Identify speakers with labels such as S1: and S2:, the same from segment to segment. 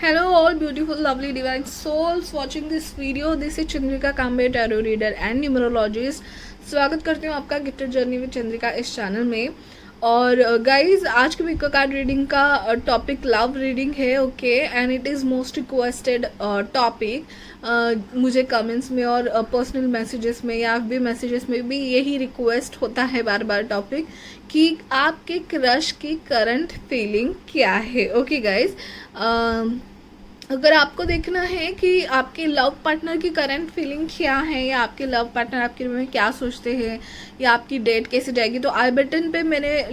S1: Hello all beautiful lovely divine souls watching this video. This is Chandrika Kambe tarot reader and numerologist. स्वागत करती हूँ आपका gifted journey with Chandrika इस channel में. और गाइज आज के वीक कार्ड रीडिंग का टॉपिक लव रीडिंग है. Okay, and it is most requested topic. मुझे कमेंट्स में और पर्सनल मैसेजेस में या भी मैसेजेस में भी यही रिक्वेस्ट होता है बार बार टॉपिक कि आपके क्रश की करंट फीलिंग क्या है. ओके गाइज, अगर आपको देखना है कि आपके लव पार्टनर की करंट फीलिंग क्या है या आपके लव पार्टनर आपके बारे में क्या सोचते हैं या आपकी डेट कैसे जाएगी, तो आई बटन पे मैंने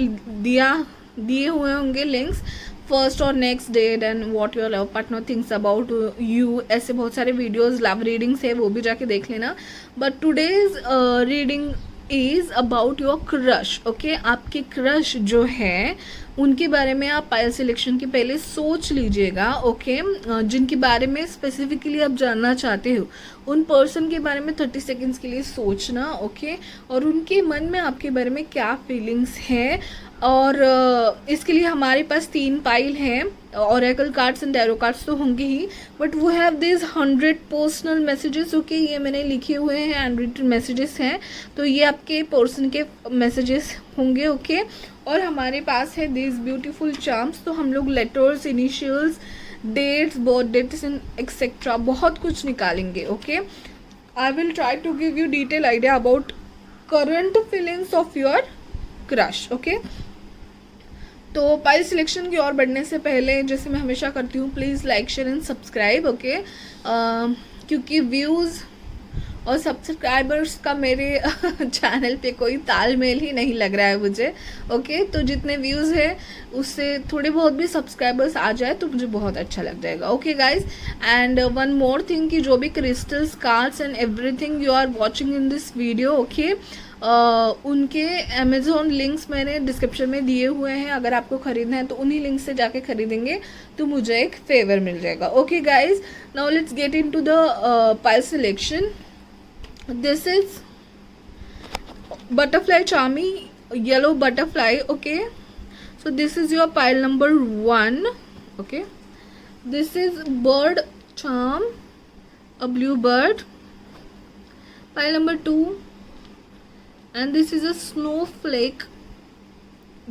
S1: दिए हुए होंगे लिंक्स. फर्स्ट और next date and what your love partner thinks about you, ऐसे बहुत सारे वीडियोस लव रीडिंग्स है, वो भी जाके देख लेना. But today's reading is about your crush. Okay, आपके क्रश जो है उनके बारे में आप पायल सिलेक्शन के पहले सोच लीजिएगा. ओके, जिनके बारे में स्पेसिफिकली आप जानना चाहते हो उन पर्सन के बारे में 30 सेकेंड्स के लिए सोचना. ओके, और उनके मन में आपके बारे में क्या फीलिंग्स हैं. और इसके लिए हमारे पास 3 पाइल हैं. Oracle cards and tarot cards तो होंगे ही, बट वो have this 100 personal messages. Okay, ये मैंने लिखे हुए हैं, हैंड रिटन मैसेजेस हैं, तो ये आपके पर्सन के मैसेजेस होंगे. ओके, और हमारे पास है दिस ब्यूटीफुल चार्म्स. तो हम लोग letters, initials, dates, birth dates and etcetera बहुत कुछ निकालेंगे. Okay, I will try to give you detail idea about current feelings of your crush. Okay, तो पाइल सिलेक्शन की ओर बढ़ने से पहले जैसे मैं हमेशा करती हूँ, please like share and subscribe. Okay, क्योंकि व्यूज़ और सब्सक्राइबर्स का मेरे चैनल पे कोई तालमेल ही नहीं लग रहा है मुझे. ओके, तो जितने व्यूज़ है उससे थोड़े बहुत भी सब्सक्राइबर्स आ जाए तो मुझे बहुत अच्छा लग जाएगा. Okay guys, and one more thing कि जो भी crystals, cards and everything you are watching in this video, okay, उनके अमेज़ॉन लिंक्स मैंने डिस्क्रिप्शन में दिए हुए हैं. अगर आपको ख़रीदना है तो उन्हीं लिंक से जाके खरीदेंगे तो मुझे एक फेवर मिल जाएगा. Okay guys, now let's get into the pile selection. This is butterfly charmy, yellow butterfly. Okay, so this is your pile number 1. Okay, this is bird charm, a blue bird, pile number 2, and this is a snowflake,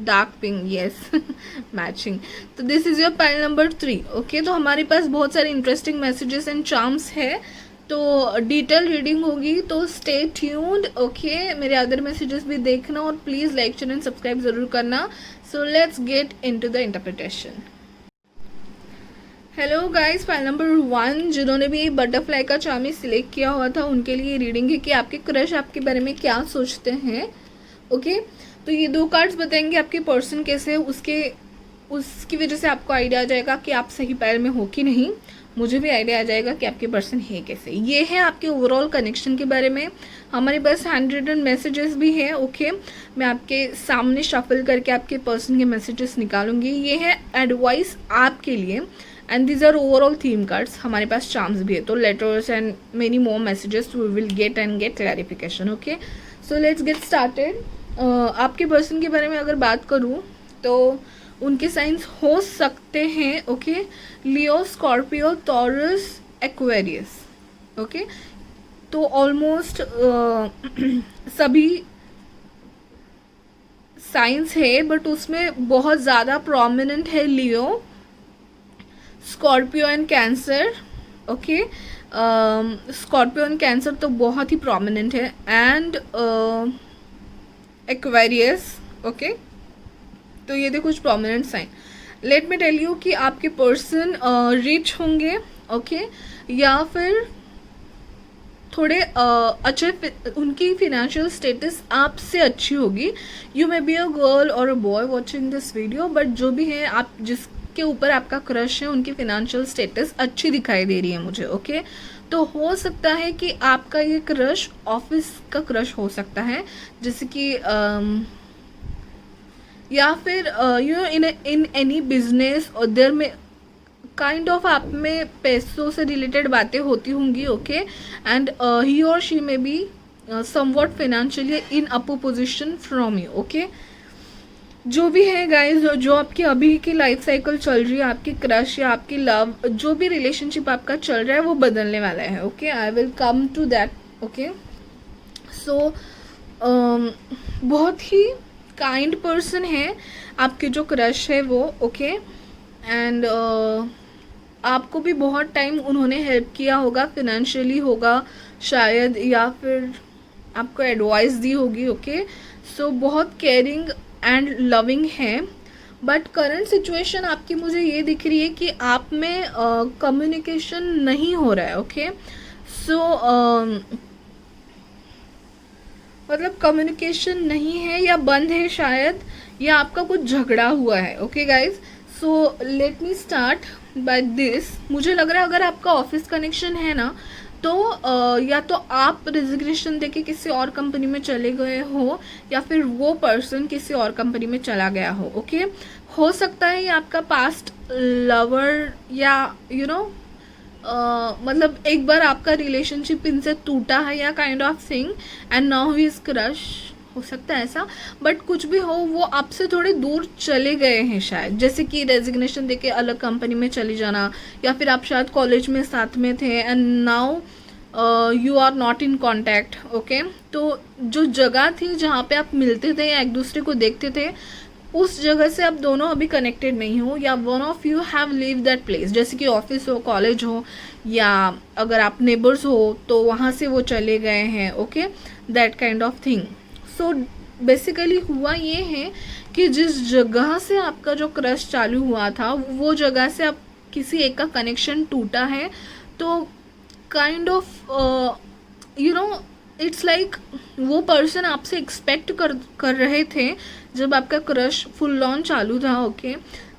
S1: dark pink. Yes, matching. तो this is your pile number 3. Okay, तो हमारे पास बहुत सारे interesting messages and charms है, तो detail reading होगी, तो stay tuned. Okay, मेरे अदर मैसेजेस भी देखना और please like share and subscribe ज़रूर करना. सो let's get into the interpretation. Hello guys, file number 1 जिन्होंने भी बटरफ्लाई का चार्मी सिलेक्ट किया हुआ था उनके लिए रीडिंग है कि आपके क्रश आपके बारे में क्या सोचते हैं. ओके, तो ये 2 कार्ड्स बताएंगे आपके पर्सन कैसे है, उसकी वजह से आपको आइडिया आ जाएगा कि आप सही पैर में हो कि नहीं. मुझे भी आइडिया आ जाएगा कि आपके पर्सन है कैसे. ये है आपके ओवरऑल कनेक्शन के बारे में. हमारे पास हैंड रिटन मैसेजेस भी हैं. ओके, मैं आपके सामने शफल करके आपके पर्सन के मैसेजेस निकालूंगी. ये है एडवाइस आपके लिए, and these are overall theme cards. हमारे पास चार्म्स भी है, तो letters and many more messages we will get clarification. Okay, so let's get started. आपके पर्सन के बारे में अगर बात करूँ तो उनके साइंस हो सकते हैं. Okay, Leo, Scorpio, Taurus, Aquarius. Okay, तो ऑलमोस्ट सभी साइंस है, बट उसमें बहुत ज़्यादा प्रोमिनेंट है Leo, Scorpio and Cancer. Okay, Scorpio and Cancer तो बहुत ही प्रोमिनेंट है, एंड एक्वेरियस. ओके, तो ये देखो कुछ prominent sign. Let me tell you कि आपके पर्सन रिच होंगे. ओके, या फिर थोड़े अच्छे, उनकी फिनेंशियल स्टेटस आपसे अच्छी होगी. You may be a girl or a boy watching this video, but जो भी है, आप जिसके ऊपर आपका क्रश है उनकी फिनेंशियल स्टेटस अच्छी दिखाई दे रही है मुझे. ओके, तो हो सकता है कि आपका ये क्रश ऑफिस का क्रश हो सकता है, जैसे कि या फिर you know in any business, और देर में काइंड ऑफ आप में पैसों से रिलेटेड बातें होती होंगी. ओके, एंड ही और शी में be somewhat financially in upper position from you. Okay, जो भी है गाइज, जो आपकी अभी की लाइफ साइकिल चल रही है, आपकी क्रश या आपकी लव, जो भी रिलेशनशिप आपका चल रहा है वो बदलने वाला है. Okay, I will come to that. Okay, so बहुत ही काइंड पर्सन है आपके जो क्रश है वो. ओके, एंड आपको भी बहुत टाइम उन्होंने हेल्प किया होगा, फिनेंशियली होगा शायद, या फिर आपको एडवाइस दी होगी. ओके, सो बहुत केयरिंग एंड लविंग है. बट करंट सिचुएशन आपकी मुझे ये दिख रही है कि आप में कम्युनिकेशन नहीं हो रहा है. ओके, सो मतलब कम्युनिकेशन नहीं है या बंद है शायद, या आपका कुछ झगड़ा हुआ है. Okay guys, so let me start by this. मुझे लग रहा है अगर आपका ऑफिस कनेक्शन है ना, तो या तो आप रेजिग्नेशन देके किसी और कंपनी में चले गए हो, या फिर वो पर्सन किसी और कंपनी में चला गया हो. ओके, हो सकता है ये आपका पास्ट लवर, या मतलब एक बार आपका रिलेशनशिप इनसे टूटा है या kind of thing, and now he is crush. हो सकता है ऐसा. बट कुछ भी हो, वो आपसे थोड़े दूर चले गए हैं शायद, जैसे कि रेजिग्नेशन देके अलग कंपनी में चले जाना, या फिर आप शायद कॉलेज में साथ में थे and now you are not in contact. Okay, तो जो जगह थी जहाँ पे आप मिलते थे या एक दूसरे को देखते थे, उस जगह से आप दोनों अभी कनेक्टेड नहीं हो, या one of you have leave that place. जैसे कि ऑफिस हो, कॉलेज हो, या अगर आप नेबर्स हो तो वहाँ से वो चले गए हैं. Okay, that kind of thing. So basically हुआ ये है कि जिस जगह से आपका जो क्रश चालू हुआ था, वो जगह से आप किसी एक का कनेक्शन टूटा है. तो काइंड ऑफ इट्स लाइक वो पर्सन आपसे एक्सपेक्ट कर रहे थे जब आपका क्रश फुल ऑन चालू था. ओके,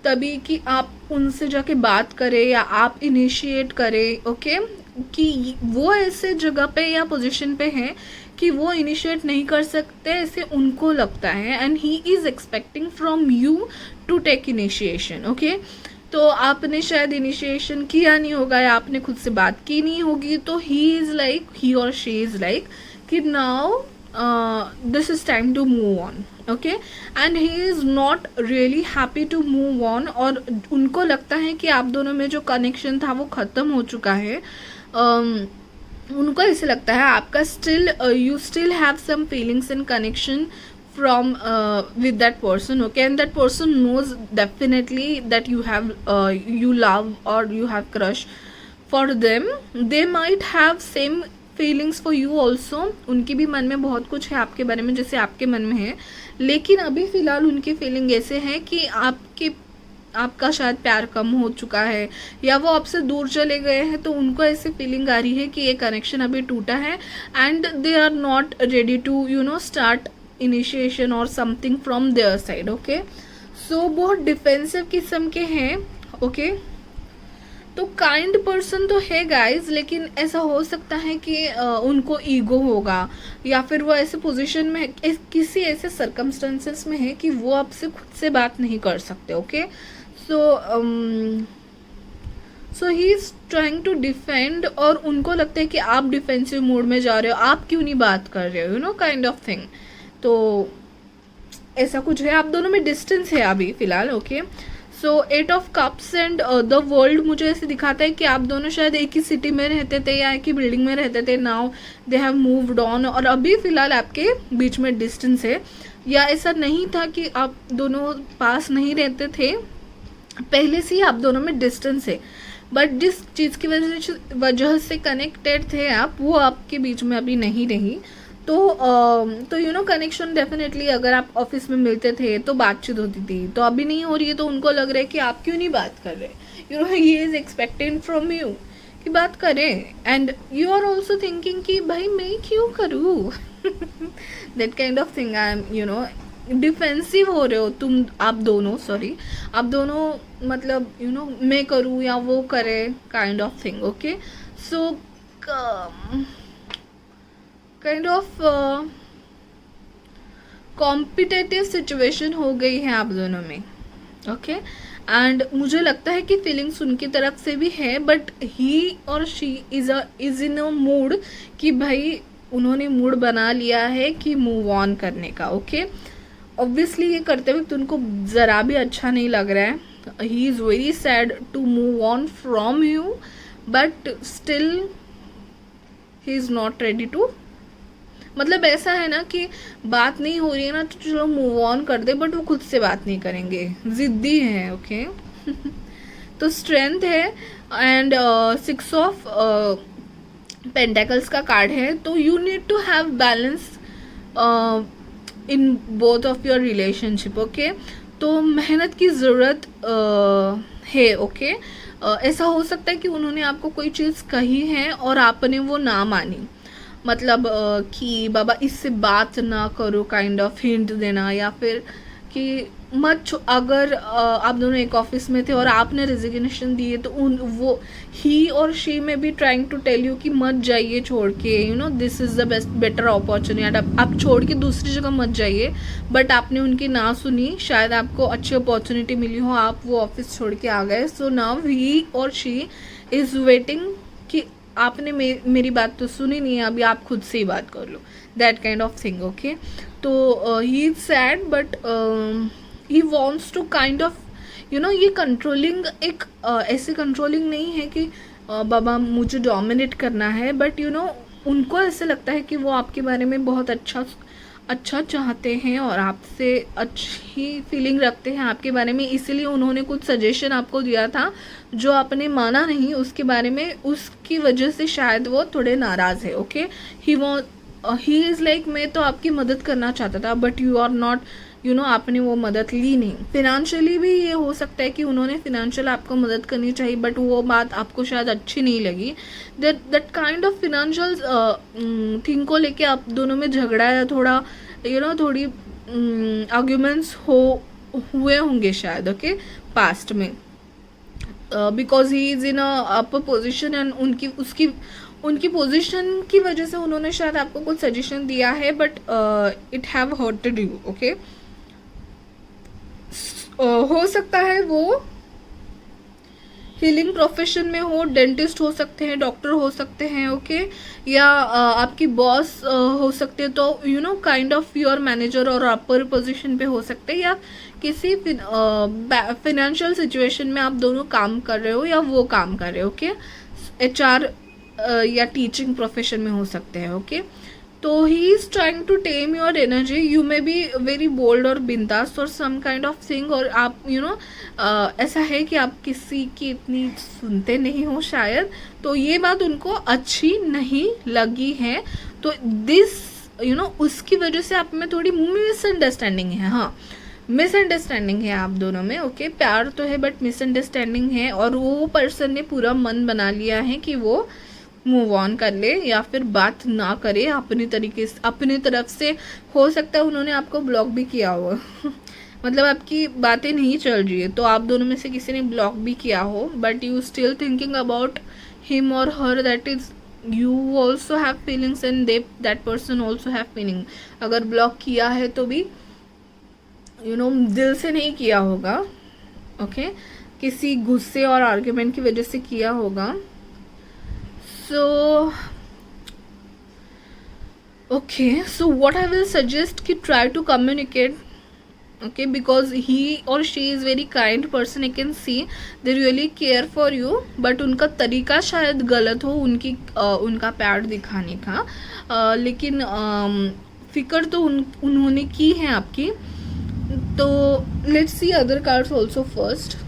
S1: तभी कि आप उनसे जाके बात करें या आप इनिशिएट करें. ओके, कि वो ऐसे जगह पे या पोजीशन पे हैं कि वो इनिशिएट नहीं कर सकते, ऐसे उनको लगता है, and he is expecting from you to take initiation. Okay, तो आपने शायद इनिशिएशन किया नहीं होगा, या आपने खुद से बात की नहीं होगी, तो ही और शी इज़ लाइक कि now this is time to move on. Okay, and he is not really happy to move on, और उनको लगता है कि आप दोनों में जो कनेक्शन था वो ख़त्म हो चुका है. उनको ऐसे लगता है आपका still you still have some feelings and connection from with that person. Okay, and that person knows definitely that you love or you have crush for them. They might have same feelings for you also. उनके भी मन में बहुत कुछ है आपके बारे में जैसे आपके मन में है, लेकिन अभी फ़िलहाल उनकी फीलिंग ऐसे है कि आपका शायद प्यार कम हो चुका है, या वो आपसे दूर चले गए हैं, तो उनको ऐसी फीलिंग आ रही है कि ये कनेक्शन अभी टूटा है, and they are not ready to start initiation or something from their side. Okay, so बहुत डिफेंसिव किस्म के हैं. ओके, तो काइंड पर्सन तो है गाइज, लेकिन ऐसा हो सकता है कि उनको ईगो होगा, या फिर वो ऐसे पोजीशन में किसी ऐसे सर्कमस्टेंसेस में है कि वो आपसे खुद से बात नहीं कर सकते. Okay, so he is trying to defend, और उनको लगता है कि आप डिफेंसिव मोड में जा रहे हो, आप क्यों नहीं बात कर रहे हो, काइंड ऑफ थिंग. तो ऐसा कुछ है, आप दोनों में डिस्टेंस है अभी फ़िलहाल. Okay, so 8 of cups and the world मुझे ऐसे दिखाता है कि आप दोनों शायद एक ही सिटी में रहते थे या एक ही बिल्डिंग में रहते थे. Now they have moved on, और अभी फ़िलहाल आपके बीच में डिस्टेंस है, या ऐसा नहीं था कि आप दोनों पास नहीं रहते थे, पहले से ही आप दोनों में डिस्टेंस है, बट जिस चीज़ की वजह से कनेक्टेड थे आप, वो आपके बीच में अभी नहीं रही. तो कनेक्शन डेफिनेटली, अगर आप ऑफिस में मिलते थे तो बातचीत होती थी, तो अभी नहीं हो रही है, तो उनको लग रहा है कि आप क्यों नहीं बात कर रहे. He is expected from you कि बात करें, and you are also thinking कि भाई मैं क्यों करूँ. That kind of thing. I am defensive हो रहे हो आप दोनों मतलब मैं करूँ या वो करे, kind of thing. Okay, so kind of competitive situation हो गई है आप दोनों में. ओके, एंड मुझे लगता है कि फीलिंग्स उनकी तरफ से भी है, बट ही और she is in a mood कि भाई उन्होंने मूड बना लिया है कि मूव ऑन करने का. ओके, ऑब्वियसली ये करते वक्त उनको ज़रा भी अच्छा नहीं लग रहा है. He is very sad to move on from you, but still he is not ready to, मतलब ऐसा है ना कि बात नहीं हो रही है ना तो चलो मूव ऑन कर दे, बट वो खुद से बात नहीं करेंगे, ज़िद्दी है. ओके तो स्ट्रेंथ है एंड 6 ऑफ पेंटेकल्स का कार्ड है. तो you need to have balance in both of your relationship. Okay तो मेहनत की ज़रूरत है. ओके ऐसा हो सकता है कि उन्होंने आपको कोई चीज़ कही है और आपने वो ना मानी, मतलब कि बाबा इससे बात ना करो, काइंड ऑफ हिंट देना, या फिर कि मत अगर आप दोनों एक ऑफिस में थे और आपने रेजिग्नेशन दी है तो वो ही और शी में भी ट्राइंग टू टेल यू कि मत जाइए छोड़ के, you know this is the best better opportunity, आप छोड़ के दूसरी जगह मत जाइए. बट आपने उनकी ना सुनी, शायद आपको अच्छी अपॉर्चुनिटी मिली हो, आप वो ऑफिस छोड़ के आ गए. सो नाउ ही और शी इज़ वेटिंग कि आपने मेरी बात तो सुनी नहीं है, अभी आप खुद से ही बात कर लो, that kind of thing. Okay तो he is sad but he wants to kind of you know, ये कंट्रोलिंग एक ऐसी कंट्रोलिंग नहीं है कि बाबा मुझे डोमिनेट करना है, बट यू नो उनको ऐसे लगता है कि वो आपके बारे में बहुत अच्छा चाहते हैं और आपसे अच्छी फीलिंग रखते हैं आपके बारे में, इसीलिए उन्होंने कुछ सजेशन आपको दिया था जो आपने माना नहीं उसके बारे में, उसकी वजह से शायद वो थोड़े नाराज़ है. ओके ही इज़ लाइक मैं तो आपकी मदद करना चाहता था but you are not, you know आपने वो मदद ली नहीं. फिनेंशियली भी ये हो सकता है कि उन्होंने फिनेंशियल आपको मदद करनी चाहिए बट वो बात आपको शायद अच्छी नहीं लगी. That kind of financial thing को लेके आप दोनों में झगड़ा या थोड़ा यू नो थोड़ी आर्ग्यूमेंट्स हुए होंगे शायद. ओके पास्ट में because he is in upper position and उनकी पोजीशन की वजह से उन्होंने शायद आपको कुछ सजेशन दिया है but it have hurted you. Okay हो सकता है वो हीलिंग प्रोफेशन में हो, डेंटिस्ट हो सकते हैं, डॉक्टर हो सकते हैं. ओके या आपकी बॉस हो सकते हैं, तो you know kind of your manager और अपर पोजीशन पे हो सकते हैं, या किसी फिनेंशियल सिचुएशन में आप दोनों काम कर रहे हो या वो काम कर रहे हो. ओके HR या टीचिंग प्रोफेशन में हो सकते हैं. ओके तो he is trying to tame your energy. You may be very bold और बिंदास और सम काइंड ऑफ थिंग, और आप यू नो ऐसा है कि आप किसी की इतनी सुनते नहीं हो शायद, तो ये बात उनको अच्छी नहीं लगी है. तो दिस यू नो उसकी वजह से आप में थोड़ी मिसअंडरस्टैंडिंग है. हाँ मिसअंडरस्टैंडिंग है आप दोनों में. ओके प्यार तो है बट मिसअंडरस्टैंडिंग है, और वो पर्सन ने पूरा मन बना लिया है कि वो मूव ऑन कर ले या फिर बात ना करे अपनी तरीके से, अपनी तरफ से. हो सकता है उन्होंने आपको ब्लॉक भी किया हो मतलब आपकी बातें नहीं चल रही है तो आप दोनों में से किसी ने ब्लॉक भी किया हो, but you still thinking about him और her, that is you also have feelings and that person also have feeling. अगर ब्लॉक किया है तो भी यू नो दिल से नहीं किया होगा. ओके किसी गुस्से और आर्ग्यूमेंट की वजह से किया होगा. So okay, so what I will suggest कि try to communicate. Okay because he or she is very kind person, I can see they really care for you, but उनका तरीका शायद गलत हो उनका प्यार दिखाने का. लेकिन फिक्र तो उन्होंने की है आपकी. तो let's see other cards also first.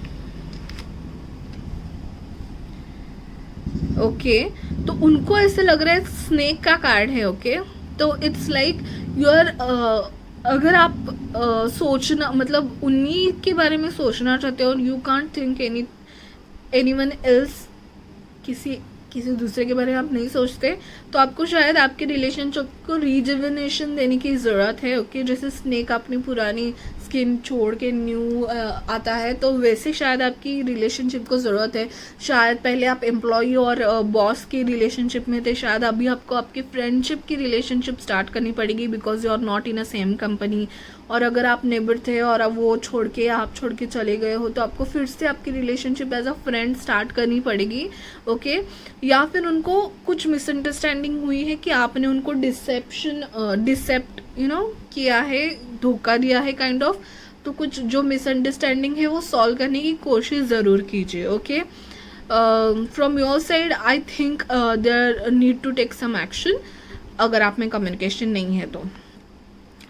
S1: Okay तो उनको ऐसे लग रहा है स्नेक का कार्ड है. ओके तो इट्स लाइक यूर अगर आप सोचना मतलब उन्हीं के बारे में सोचना चाहते हो, you can't think anyone else, किसी दूसरे के बारे में आप नहीं सोचते, तो आपको शायद आपके रिलेशनशिप को रिजुविनेशन देने की ज़रूरत है. ओके जैसे स्नेक अपनी पुरानी स्किन छोड़ के न्यू आता है, तो वैसे शायद आपकी रिलेशनशिप को ज़रूरत है. शायद पहले आप एम्प्लॉई और बॉस की रिलेशनशिप में थे, शायद अभी आपको आपकी फ्रेंडशिप की रिलेशनशिप स्टार्ट करनी पड़ेगी because you are not in a same company. और अगर आप नेबर थे और अब वो आप छोड़ के चले गए हो, तो आपको फिर से आपकी relationship as a friend start करनी पड़ेगी. ओके या फिर उनको कुछ मिसअंडरस्टैंडिंग हुई है कि आपने उनको डिसेप्ट यू नो किया है, धोखा दिया है काइंड ऑफ, तो कुछ जो मिसअंडरस्टैंडिंग है वो सॉल्व करने की कोशिश ज़रूर कीजिए. Okay, from your side I think there need to take some action अगर आप में कम्युनिकेशन नहीं है तो.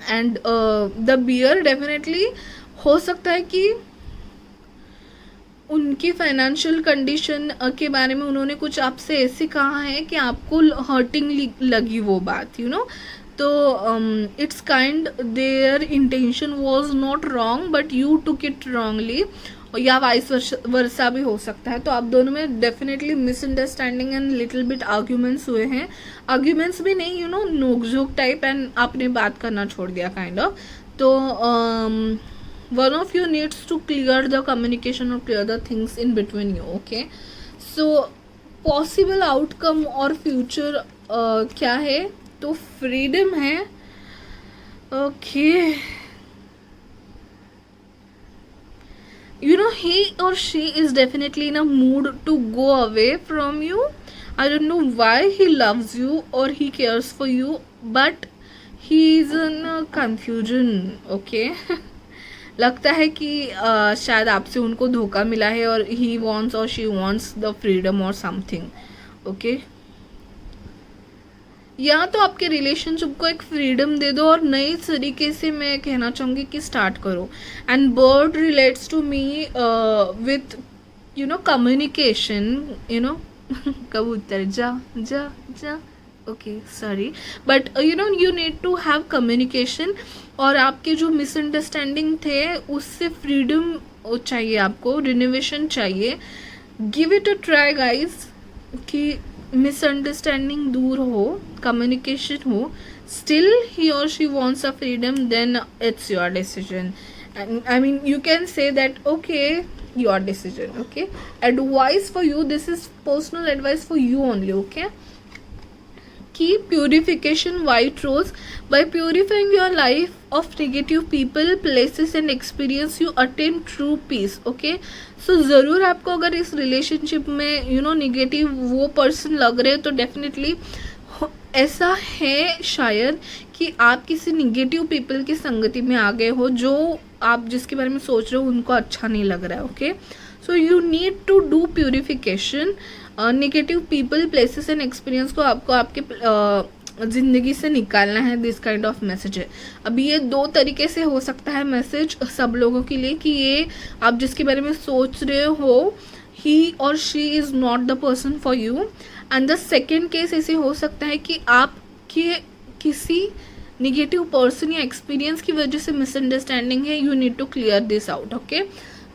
S1: एंड द बियर डेफिनेटली हो सकता है कि उनकी फाइनेंशियल कंडीशन के बारे में उन्होंने कुछ आपसे ऐसे कहा है कि आपको हर्टिंग लगी वो बात, यू नो. तो it's kind there intention was not wrong but you took it wrongly, या वाइस वर्सा भी हो सकता है. तो आप दोनों में definitely misunderstanding and little bit arguments हुए हैं. आर्ग्यूमेंट्स भी नहीं, यू नो, नोकझोंक टाइप, एंड आपने बात करना छोड़ दिया काइंड ऑफ. तो one of you needs to clear the communication or clear the things in between you. Okay, so possible outcome और future क्या है, तो freedom है. Okay, you know, he or she is definitely in a mood to go away from you. I don't know why he loves you or he cares for you, but he is in a confusion. Okay. लगता है कि शायद आपसे उनको धोखा मिला है और ही वॉन्ट्स और शी वॉन्ट्स द फ्रीडम और समथिंग. ओके, या तो आपके रिलेशनशिप को एक फ्रीडम दे दो और नई तरीके से मैं कहना चाहूँगी कि स्टार्ट करो. And bird relates to me with you know communication, you know. कबूतर जा जा जा. Okay, sorry, but you know you need to have communication. और आपके जो मिसअंडरस्टैंडिंग थे उससे फ्रीडम चाहिए आपको, रिनोवेशन चाहिए. Give it a try guys कि मिसअंडरस्टैंडिंग दूर हो, कम्युनिकेशन हो. स्टिल ही और she wants a freedom, then it's your decision. And I mean you can say that okay, your decision. Okay, advice for you, this is personal advice for you only. Okay, keep purification white rose. By purifying your life of negative people, places and experience, you attain true peace. Okay, so ज़रूर आपको अगर इस relationship में you know negative वो person लग रहे हैं तो डेफिनेटली ऐसा है शायद कि आप किसी निगेटिव पीपल की संगति में आ गए हो जो आप जिसके बारे में सोच रहे हो उनको अच्छा नहीं लग रहा है. Okay, so you need to do purification. Negative people, places and experience को आपको आपके ज़िंदगी से निकालना है. दिस काइंड ऑफ मैसेज है. अभी ये दो तरीके से हो सकता है मैसेज सब लोगों के लिए कि ये आप जिसके बारे में सोच रहे हो ही और she is not the person for you. And the second case ऐसे हो सकता है कि आपके किसी निगेटिव पर्सन या एक्सपीरियंस की वजह से मिसअंडरस्टैंडिंग है. You need to clear this out. Okay,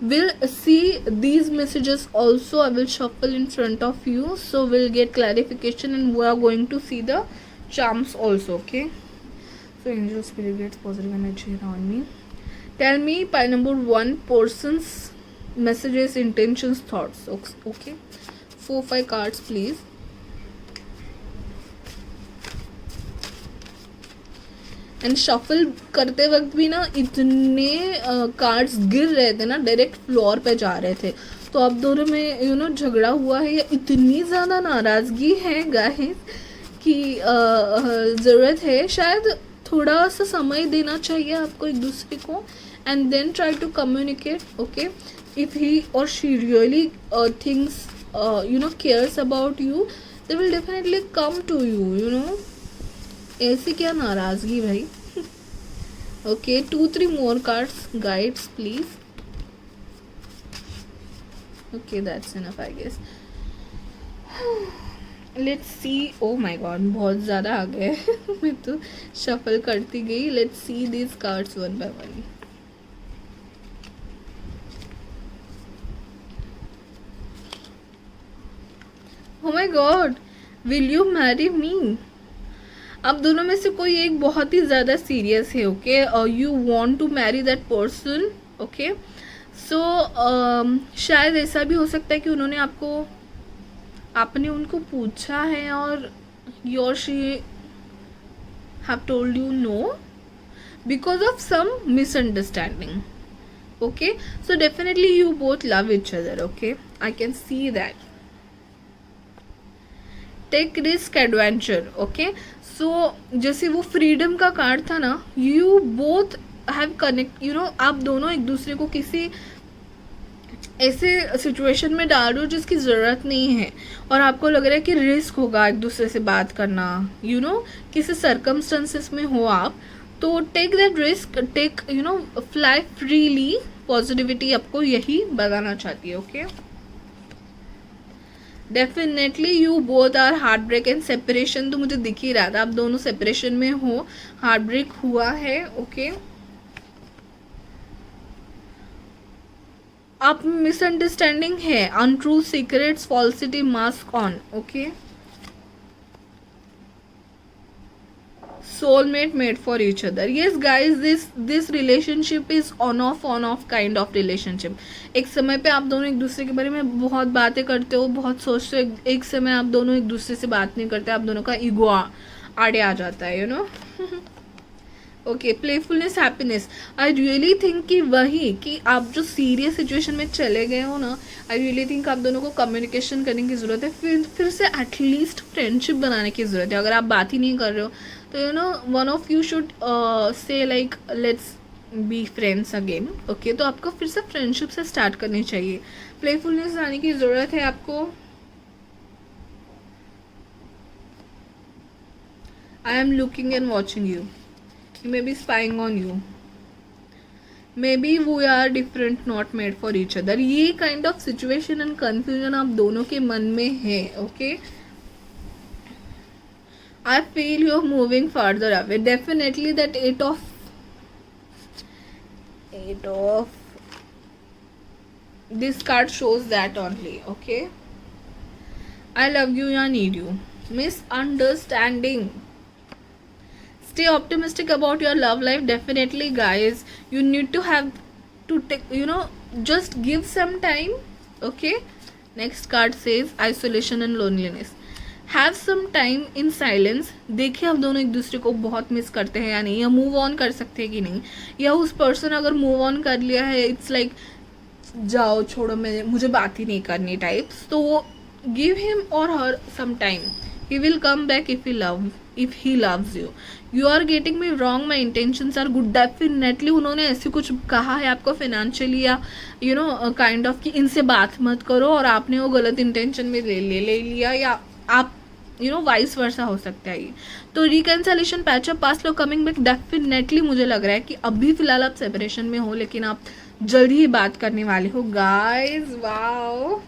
S1: we'll see these messages also. I will shuffle in front of you, so we'll get clarification and we are going to see the charms also. Okay, so angel spirit gets positive energy around me. Tell me pile number 1 person's messages, intentions, thoughts. Okay, 4-5 cards please. And shuffle करते वक्त भी ना इतने cards गिर रहे थे ना, direct floor पे जा रहे थे. तो अब दोनों में यू नो झगड़ा हुआ है या इतनी ज़्यादा नाराज़गी है गाइस कि ज़रूरत है शायद थोड़ा सा समय देना चाहिए आपको एक दूसरे को. And then try to communicate. Okay, if he और she really things you know cares about you, they will definitely come to you. You know, ऐसी क्या नाराज़गी भाई. Okay, 2-3 more cards, guides please. Okay, that's enough I guess. Let's see. Oh my god, बहुत ज़्यादा आ गए. मैं तो shuffle करती गई. Let's see these cards one by one. Oh my god, will you marry me? अब दोनों में से कोई एक बहुत ही ज़्यादा सीरियस है. Okay, you want to marry that person. Okay, so शायद ऐसा भी हो सकता है कि उन्होंने आपने उनको पूछा है और you or she have told you know because of some misunderstanding. Okay, so definitely you both love each other. Okay, I can see that. Take risk adventure, okay. So जैसे वो फ्रीडम का कार्ड था ना, you both have connect, you know, आप दोनों एक दूसरे को किसी ऐसे सिचुएशन में डाल रहे हो जिसकी ज़रूरत नहीं है, और आपको लग रहा है कि रिस्क होगा एक दूसरे से बात करना, यू नो, किसी सर्कमस्टेंसेस में हो आप, तो take that risk, take, you know, fly freely. Positivity आपको यही बताना चाहती है, okay. Definitely you both are heartbreak and separation, तो मुझे दिख ही रहा था आप दोनों सेपरेशन में हो, हार्ट ब्रेक हुआ है, ओके। आप मिसअंडरस्टैंडिंग है, untrue secrets, falsity, mask on, okay. soulmate made for each other. Yes guys, this relationship is on off kind of relationship. एक समय पे आप दोनों एक दूसरे के बारे में बहुत बातें करते हो, बहुत सोचते हो, एक समय आप दोनों एक दूसरे से बात नहीं करते, आप दोनों का ईगो आड़े आ जाता है, you know. Okay, playfulness, happiness, I really think कि वही कि आप जो सीरियस सिचुएशन में चले गए हो ना, आई रियली थिंक आप दोनों को कम्युनिकेशन करने की ज़रूरत है, फिर से एटलीस्ट फ्रेंडशिप बनाने की ज़रूरत है। अगर आप बात ही नहीं कर रहे हो तो you know one of you should say like let's be friends again, okay. तो आपको फिर से फ्रेंडशिप से स्टार्ट करनी चाहिए, प्लेफुलनेस लाने की ज़रूरत है आपको। I am looking and watching you, may be spying on you, maybe we are different, not made for each other। ये kind of situation and confusion आप दोनों के मन में है, okay। I feel you're moving further away, definitely that eight of this card shows that only, okay। I love you, I need you, misunderstanding, stay optimistic about your love life, definitely guys, you need to have to take, you know, just give some time, okay। next card says isolation and loneliness, have some time in silence। देखिए आप दोनों एक दूसरे को बहुत miss करते हैं या नहीं, या मूव ऑन कर सकते हैं कि नहीं, या उस पर्सन अगर मूव ऑन कर लिया है, इट्स लाइक जाओ छोड़ो, मुझे बात ही नहीं करनी टाइप्स, तो वो गिव हिम और her some time, he will come back if he loves you। you are getting me wrong, my intentions are good, definitely उन्होंने ऐसे कुछ कहा है आपको फाइनेंशियली, या यू नो काइंड ऑफ कि इनसे बात मत करो, और आपने वो गलत इंटेंशन में ले लिया, या आप यू नो वाइस वर्सा हो सकता है ये। तो reconciliation, patch up, past love coming back, definitely मुझे लग रहा है कि अभी फिलहाल आप सेपरेशन में हो, लेकिन आप जल्द ही बात करने वाले हो guys. Wow,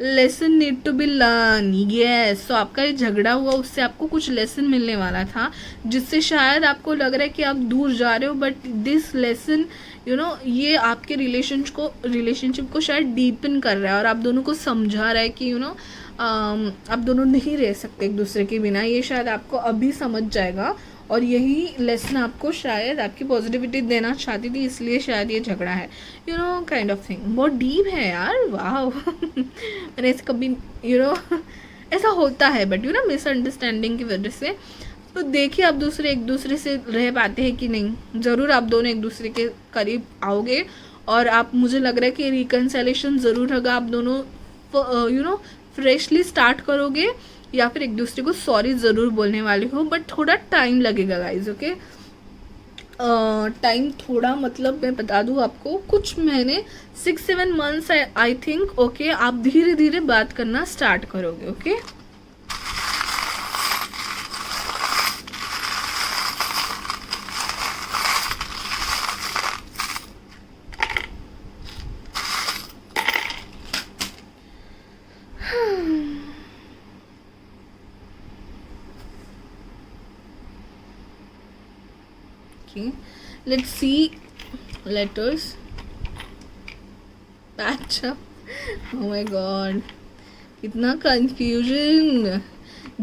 S1: lesson need to be learn, yes. तो आपका ये झगड़ा हुआ, उससे आपको कुछ लेसन मिलने वाला था, जिससे शायद आपको लग रहा है कि आप दूर जा रहे हो, but this lesson you know ये आपके रिलेशनशिप को शायद डीपन कर रहा है, और आप दोनों को समझा रहा है कि यू नो आप दोनों नहीं रह सकते एक दूसरे के बिना, ये शायद आपको अभी समझ जाएगा, और यही लेसन आपको शायद आपकी पॉजिटिविटी देना चाहती थी, इसलिए शायद ये झगड़ा है, you know kind of thing. बहुत डीप है यार, वाह। मैंने ऐसे कभी यू नो ऐसा होता है, बट यू नो मिसअंडरस्टैंडिंग की वजह से। तो देखिए आप एक दूसरे से रह पाते हैं कि नहीं, ज़रूर आप दोनों एक दूसरे के करीब आओगे, और आप, मुझे लग रहा है कि रिकन्सिलेशन ज़रूर होगा, आप दोनों यू नो फ्रेशली स्टार्ट करोगे, या फिर एक दूसरे को सॉरी ज़रूर बोलने वाले हो, बट थोड़ा टाइम लगेगा गाइज, ओके। टाइम थोड़ा, मतलब मैं बता दूँ आपको, कुछ महीने, 6-7 मंथ्स आई थिंक, ओके। आप धीरे धीरे बात करना स्टार्ट करोगे, okay. Let's see letters. Patch up. Oh my god, इतना confusion.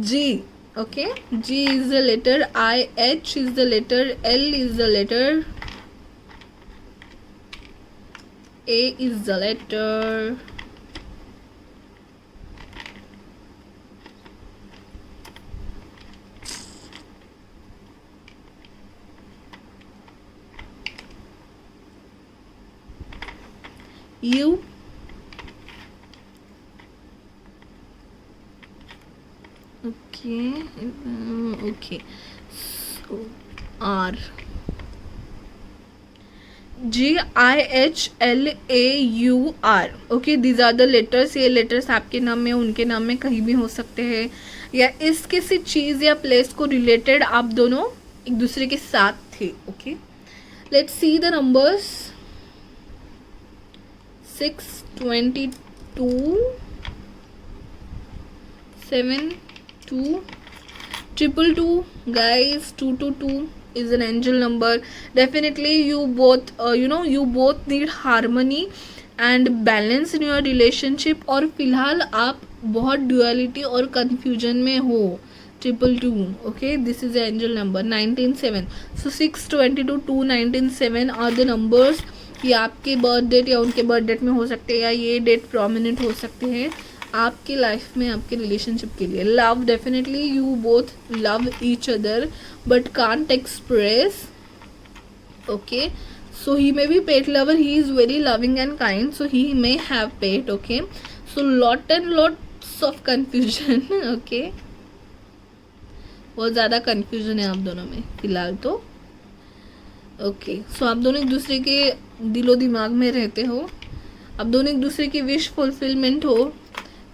S1: G, okay. G is the letter I, H is the letter L, is the letter A, is the letter U, Okay, so R, GIHLAUR. Okay, these are the letters. ये letters आपके नाम में, उनके नाम में कहीं भी हो सकते हैं, या इस किसी चीज़ या प्लेस को रिलेटेड आप दोनों एक दूसरे के साथ थे. Okay, let's see the numbers. 622, 72, 222. Guys, 222 is an angel number. Definitely you both you both need harmony and balance in your relationship. और फिलहाल आप बहुत duality और confusion में हो. 222. Okay, this is the angel number. 197. So 622, 297 are the numbers. ये आपके birth date या उनके बर्थ डेट में हो सकते हैं, या ये डेट प्रोमिनेंट हो सकते हैं आपकी लाइफ में, आपके रिलेशनशिप के लिए. Love, definitely you both love each other but can't express. Okay, so he may B pet lover, he is very loving and kind, so he may have pet. Okay, so lot and lots of confusion. Okay, बहुत ज़्यादा confusion है आप दोनों में फिलहाल तो. Okay, so आप दोनों एक दूसरे के दिलो दिमाग में रहते हो, आप दोनों एक दूसरे की विश फुलफिलमेंट हो.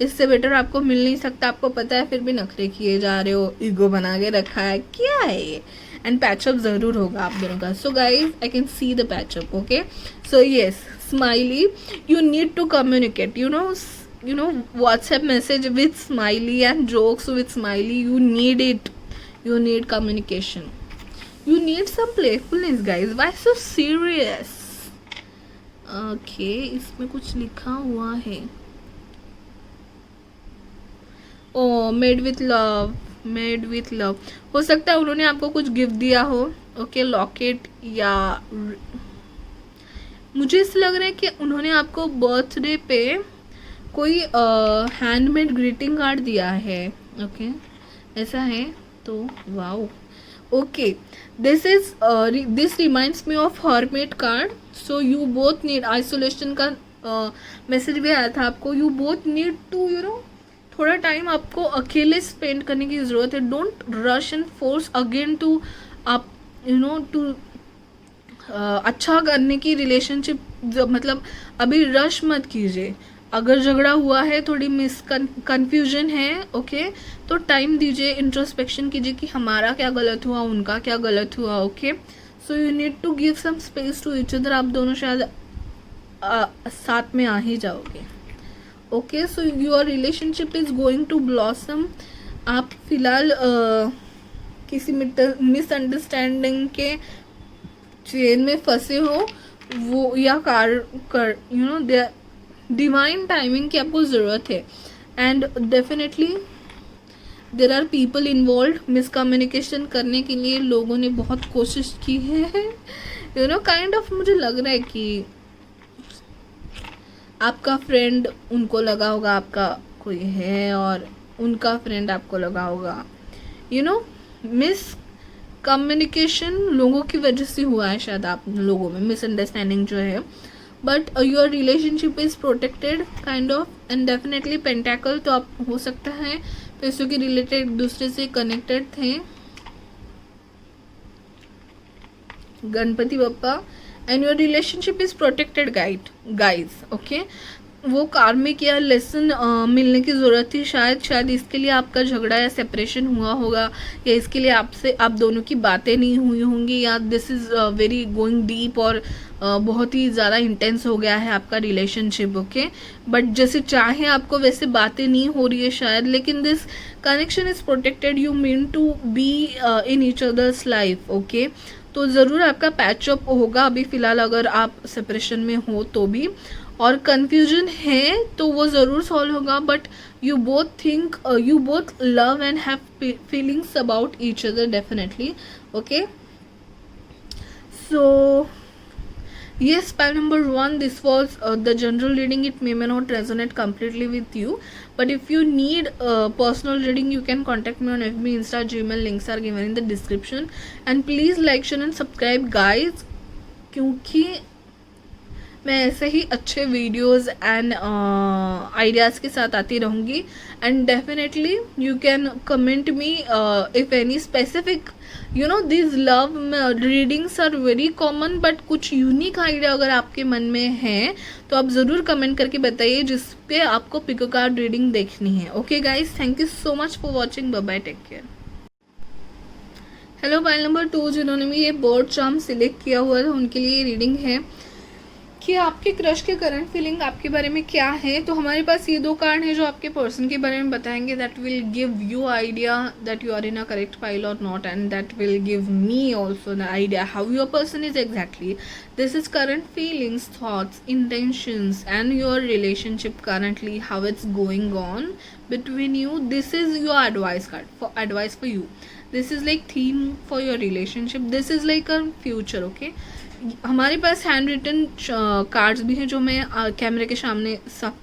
S1: इससे बेटर आपको मिल नहीं सकता. आपको पता है, फिर भी नखरे किए जा रहे हो, ईगो बना के रखा है, क्या है ये. एंड पैचअप ज़रूर होगा आप दोनों का. So guys, I can see the patchup. Okay, so yes, smiley, you need to communicate. You know WhatsApp message with smiley and jokes with smiley. You need it. You need communication. You need some playfulness, guys. Why so serious? Okay, इसमें कुछ लिखा हुआ है. Oh, made with love, made with love. हो सकता है उन्होंने आपको कुछ गिफ्ट दिया हो. ओके, लॉकेट, या मुझे ऐसा लग रहा है कि उन्होंने आपको बर्थडे पे कोई हैंडमेड ग्रीटिंग कार्ड दिया है. ओके, ऐसा है तो wow. Okay, this reminds me of hermit card. So you both need, isolation का मैसेज भी आया था आपको. यू बोथ नीड टू थोड़ा टाइम आपको अकेले स्पेंड करने की ज़रूरत है. Don't rush and force again to आप टू अच्छा करने की रिलेशनशिप. मतलब अभी रश मत कीजिए. अगर झगड़ा हुआ है, थोड़ी कन्फ्यूजन है, ओके, तो टाइम दीजिए, इंट्रोस्पेक्शन कीजिए कि हमारा क्या गलत हुआ, उनका क्या गलत हुआ. Okay, so you need to give some space to each other. आप दोनों शायद साथ में आ ही जाओगे. Okay, so your relationship is going to blossom. आप फिलहाल किसी मिसअंडरस्टैंडिंग के चेन में फंसे हो, वो या दे डिवाइन टाइमिंग की आपको ज़रूरत है. And definitely there are people involve. Miscommunication करने के लिए लोगों ने बहुत कोशिश की है. काइंड ऑफ मुझे लग रहा है कि आपका फ्रेंड, उनको लगा होगा आपका कोई है, और उनका फ्रेंड आपको लगा होगा. मिस कम्युनिकेशन लोगों की वजह से हुआ है शायद आप लोगों में, मिसअंडरस्टैंडिंग जो है. But your relationship is protected kind of. And definitely pentacle, तो आप हो सकता है पैसों के रिलेटेड दूसरे से कनेक्टेड थे. Ganpati Bappa. And your relationship is protected guys. Okay, वो कार्मिक या लेसन मिलने की ज़रूरत थी शायद इसके लिए आपका झगड़ा या सेपरेशन हुआ होगा, या इसके लिए आप दोनों की बातें नहीं हुई होंगी, या this is very going deep, और बहुत ही ज़्यादा इंटेंस हो गया है आपका रिलेशनशिप. ओके, बट जैसे चाहे आपको वैसे बातें नहीं हो रही है शायद, लेकिन this connection is protected. You mean to be in each other's life. Okay, तो ज़रूर आपका पैचअप होगा अभी फ़िलहाल, अगर आप सेपरेशन में हो तो भी. और कन्फ्यूजन है तो वो ज़रूर सॉल्व होगा. But you both love and have feelings about each other definitely. Okay, so yes, spell number 1, this was the general reading. It may not resonate completely with you, but if you need personal reading, you can contact me on FB, Insta, Gmail. Links are given in the description. And please like, share and subscribe guys, क्योंकि मैं ऐसे ही अच्छे videos and ideas के साथ आती रहूँगी. And definitely you can comment me if any specific these love readings are very common, but कुछ unique idea अगर आपके मन में है तो आप ज़रूर कमेंट करके बताइए जिस पे आपको पिको कार्ड रीडिंग देखनी है. Okay guys, thank you so much for watching. Bye bye, take care. Hello pile number 2, जिन्होंने भी ये बर्ड चार्म सिलेक्ट किया हुआ है उनके लिए रीडिंग है कि आपके क्रश के करंट फीलिंग आपके बारे में क्या है. तो हमारे पास ये 2 कार्ड हैं जो आपके पर्सन के बारे में बताएंगे. That will give you idea that you are in a correct pile or not, and that will give me also the idea how your person is exactly. This is current feelings, thoughts, intentions and your relationship currently, how it's going on between you. This is your advice card, for advice for you. This is like theme for your relationship. This is like a future. Okay, हमारे पास hand written cards भी हैं जो मैं कैमरे के सामने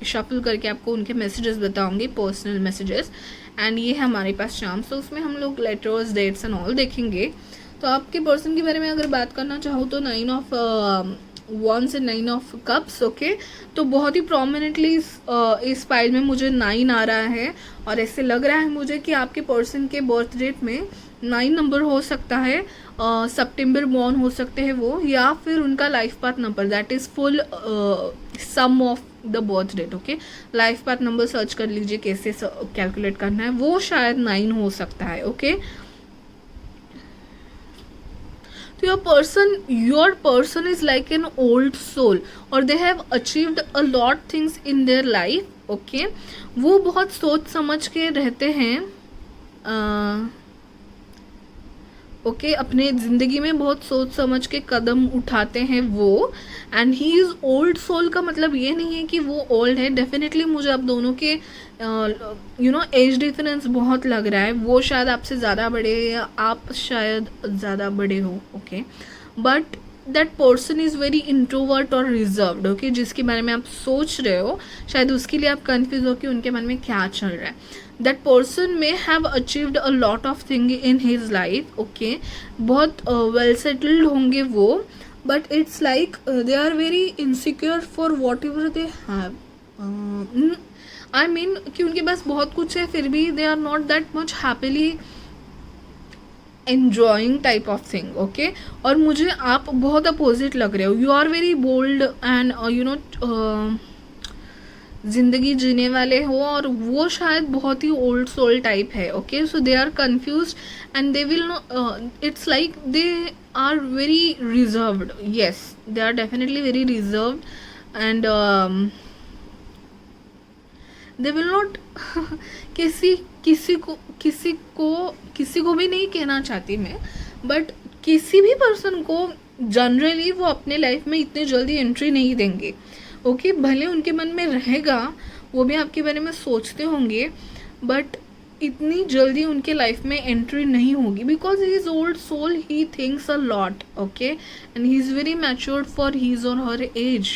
S1: shuffle करके आपको उनके मैसेजेस बताऊंगी, पर्सनल मैसेजेस. एंड ये है हमारे पास चार्म्स. तो उसमें हम लोग लेटर्स, डेट्स एंड ऑल देखेंगे. तो आपके पर्सन के बारे में अगर बात करना चाहो तो 9 of wands and 9 of cups. Okay, तो बहुत ही प्रोमिनेंटली इस पाइल में मुझे 9 आ रहा है और ऐसे लग रहा है मुझे कि आपके पर्सन के बर्थ डेट में 9 नंबर हो सकता है. सितंबर बॉर्न हो सकते हैं वो, या फिर उनका life path number, that is full sum of the birth date. Okay, life path number search कर लीजिए कैसे कैलकुलेट करना है, वो शायद 9 हो सकता है. ओके, तो your person is like an old soul और they have achieved a lot things in their life. Okay, वो बहुत सोच समझ के रहते हैं. ओके, अपने ज़िंदगी में बहुत सोच समझ के कदम उठाते हैं वो. And he is old soul का मतलब ये नहीं है कि वो ओल्ड है. डेफिनेटली मुझे आप दोनों के एज डिफरेंस बहुत लग रहा है. वो शायद आपसे ज़्यादा बड़े हैं या आप शायद ज़्यादा बड़े हो. Okay, but that person is very introvert और रिजर्व्ड. ओके, जिसके बारे में आप सोच रहे हो शायद उसके लिए आप कन्फ्यूज हो कि उनके मन में क्या चल रहा है. That person may have achieved a lot of thing in his life. Okay, बहुत वेल सेटल्ड होंगे वो, but it's like they are very insecure for whatever they have. I mean कि उनके पास बहुत कुछ है फिर भी they are not that much happily enjoying type of thing. Okay, और मुझे आप बहुत अपोजिट लग रहे हो. You are very bold and ज़िंदगी जीने वाले हो और वो शायद बहुत ही ओल्ड सोल टाइप है. Okay, so they are confuse and they will no, it's like they are very reserved. Yes, they are definitely very reserved and they will not किसी को भी नहीं कहना चाहती मैं, बट किसी भी पर्सन को जनरली वो अपने लाइफ में इतने जल्दी एंट्री नहीं देंगे. ओके, भले उनके मन में रहेगा, वो भी आपके बारे में सोचते होंगे, बट इतनी जल्दी उनके लाइफ में एंट्री नहीं होगी because he is old soul, he thinks a lot. Okay, and he is very matured for his or her age.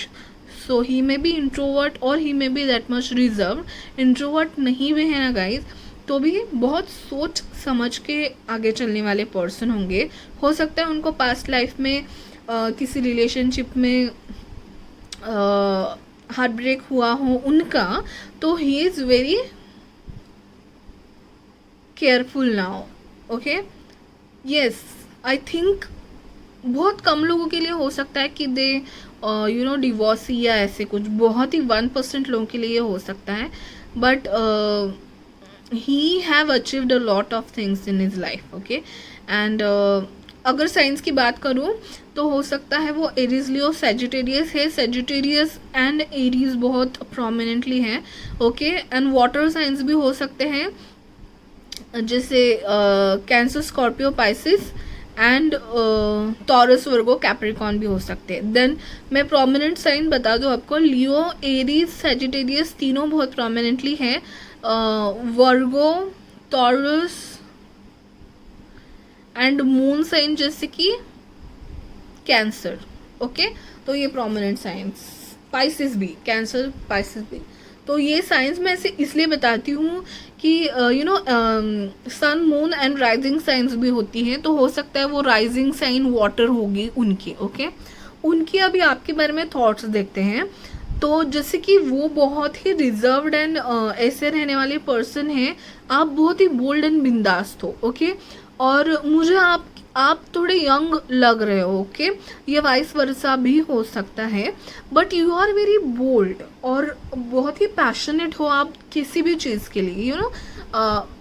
S1: So he may be introvert or he may be that much reserve. Introvert नहीं भी है ना guys, तो भी बहुत सोच समझ के आगे चलने वाले पर्सन होंगे. हो सकता है उनको पास्ट लाइफ में किसी रिलेशनशिप में हार्ट ब्रेक हुआ हो उनका, तो he is very careful now. Okay, yes, I think बहुत कम लोगों के लिए हो सकता है कि दे डिवोर्सी या ऐसे कुछ, बहुत ही 1% लोगों के लिए हो सकता है. But he have achieved a lot of things in his life. Okay, and अगर साइंस की बात करूँ तो हो सकता है वो एरीज लियो सेजिटेरियस है. सेजिटेरियस एंड एरीज बहुत प्रोमिनेंटली हैं. ओके, एंड वाटर साइंस भी हो सकते हैं जैसे cancer, Scorpio, Pisces and taurus, Virgo, Capricorn भी हो सकते हैं. देन मैं प्रोमिनेंट साइन बता दूँ आपको, लियो, एरीज, सेजिटेरियस तीनों बहुत प्रोमिनेंटली हैं. वर्गो, टॉरस एंड मून साइन जैसे कि कैंसर. ओके, तो ये प्रोमिनेंट साइंस. पाइसिस भी, कैंसर, पाइसिस भी. तो ये साइंस मैं ऐसे इसलिए बताती हूँ कि सन, मून एंड राइजिंग साइंस भी होती हैं, तो हो सकता है वो राइजिंग साइन वाटर होगी उनकी. ओके, उनकी अभी आपके बारे में थॉट्स देखते हैं। तो जैसे कि वो बहुत ही रिजर्व्ड एंड ऐसे रहने वाले पर्सन हैं, आप बहुत ही बोल्ड एंड बिंदास हो, ओके। और मुझे आप थोड़े यंग लग रहे हो, ओके। ये वाइस वर्सा भी हो सकता है, but you are very bold और बहुत ही पैशनेट हो आप किसी भी चीज़ के लिए, यू नो।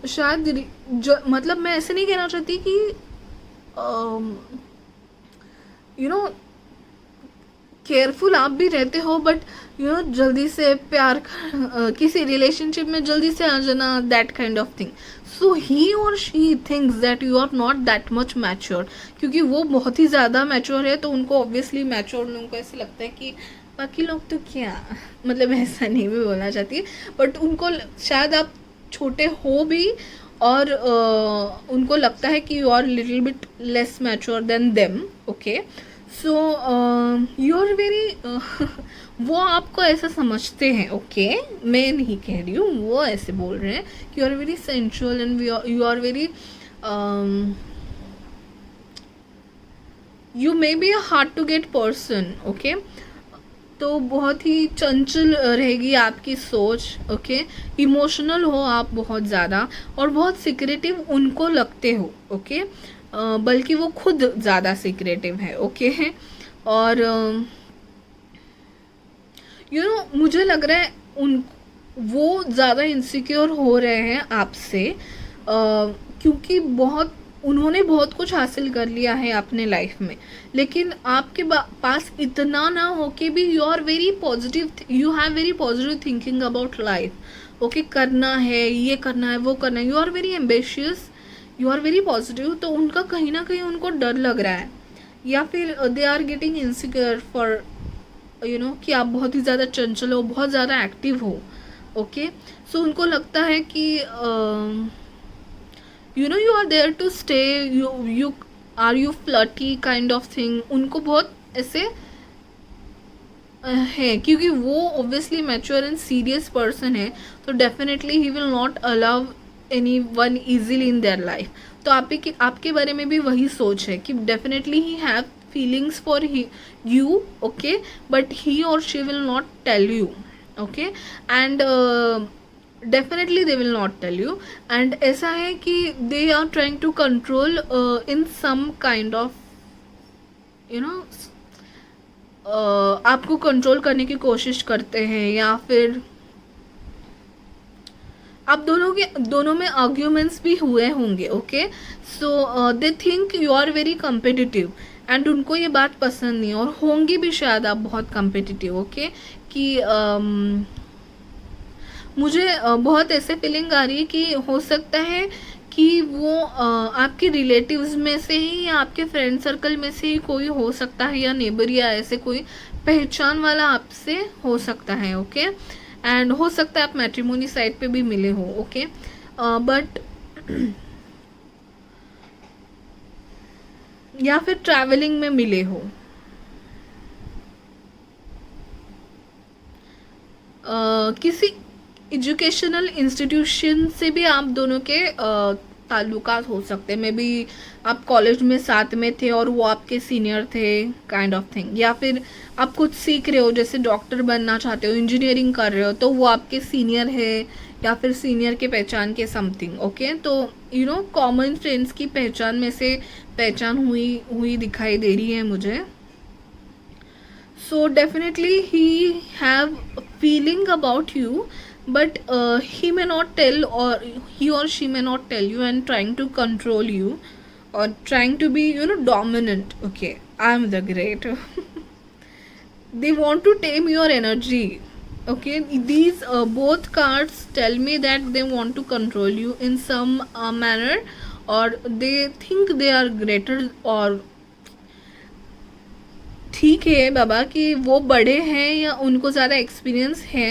S1: शायद जो मतलब मैं ऐसे नहीं कहना चाहती कि यू नो केयरफुल आप भी रहते हो, बट यू नो जल्दी से प्यार किसी रिलेशनशिप में जल्दी से आ जाना, that kind of thing. So he और she thinks that you are not that much mature, क्योंकि वो बहुत ही ज़्यादा मैच्योर है, तो उनको ऑब्वियसली मैच्योर लोगों को ऐसे लगता है कि बाकी लोग तो क्या, मतलब ऐसा नहीं भी बोलना चाहती, बट उनको शायद आप छोटे हो भी और उनको लगता है कि you are little bit less mature than them, okay. So you are very वो आपको ऐसा समझते हैं, ओके। मैं नहीं कह रही हूँ, वो ऐसे बोल रहे हैं कि you are very sensual and you are very you may be a hard to get person, okay. तो बहुत ही चंचल रहेगी आपकी सोच, ओके। इमोशनल हो आप बहुत ज़्यादा और बहुत सीक्रेटिव उनको लगते हो, ओके। बल्कि वो खुद ज़्यादा सीक्रेटिव है, ओके है। और यू नो मुझे लग रहा है वो ज़्यादा इनसिक्योर हो रहे हैं आपसे, क्योंकि उन्होंने बहुत कुछ हासिल कर लिया है अपने लाइफ में, लेकिन आपके पास इतना ना हो कि भी you are very positive, you have very positive thinking about life, okay. करना है, ये करना है, वो करना है, you are very ambitious, you are very positive. तो उनका कहीं ना कहीं उनको डर लग रहा है, या फिर they are getting insecure for you know कि आप बहुत ही ज़्यादा चंचल हो, बहुत ज़्यादा एक्टिव हो, ओके। सो उनको लगता है कि you know you are there to stay, you are you flirty kind of thing. उनको बहुत ऐसे है, क्योंकि वो obviously mature and serious person है, तो definitely he will not allow anyone easily in their life. तो आपके बारे में भी वही सोच है कि definitely he have feelings for you, okay, but he or she will not tell you, okay, and definitely they will not tell you, and ऐसा है कि they are trying to control in some kind of you know आपको control करने की कोशिश करते हैं, या फिर आप दोनों में आर्ग्यूमेंट्स भी हुए होंगे, okay. So they think you are very competitive and उनको ये बात पसंद नहीं है, और होंगी भी शायद आप बहुत कम्पिटिटिव, ओके। कि मुझे बहुत ऐसे फीलिंग आ रही है कि हो सकता है कि वो आपके रिलेटिव्स में से ही या आपके फ्रेंड सर्कल में से ही कोई हो सकता है, या नेबर या ऐसे कोई पहचान वाला आपसे हो सकता है, ओके। एंड हो सकता है आप मैट्रिमोनी साइट पे भी मिले हो, ओके। बट या फिर ट्रैवलिंग में मिले हो, किसी एजुकेशनल इंस्टीट्यूशन से भी आप दोनों के ताल्लुकात हो सकते हैं। मे बी आप कॉलेज में साथ में थे और वो आपके सीनियर थे, काइंड ऑफ थिंग। या फिर आप कुछ सीख रहे हो, जैसे डॉक्टर बनना चाहते हो, इंजीनियरिंग कर रहे हो, तो वो आपके सीनियर है, या फिर सीनियर के पहचान के समथिंग, ओके। तो यू नो कॉमन फ्रेंड्स की पहचान में से पहचान हुई दिखाई दे रही है मुझे। So definitely he have feeling about you, but he may not tell, or he or she may not tell you, and trying to control you or trying to be dominant, okay, I am the great. They want to tame your energy, okay. These both cards tell me that they want to control you in some manner, or they think they are greater, or ठीक है बाबा कि वो बड़े हैं या उनको ज़्यादा experience है,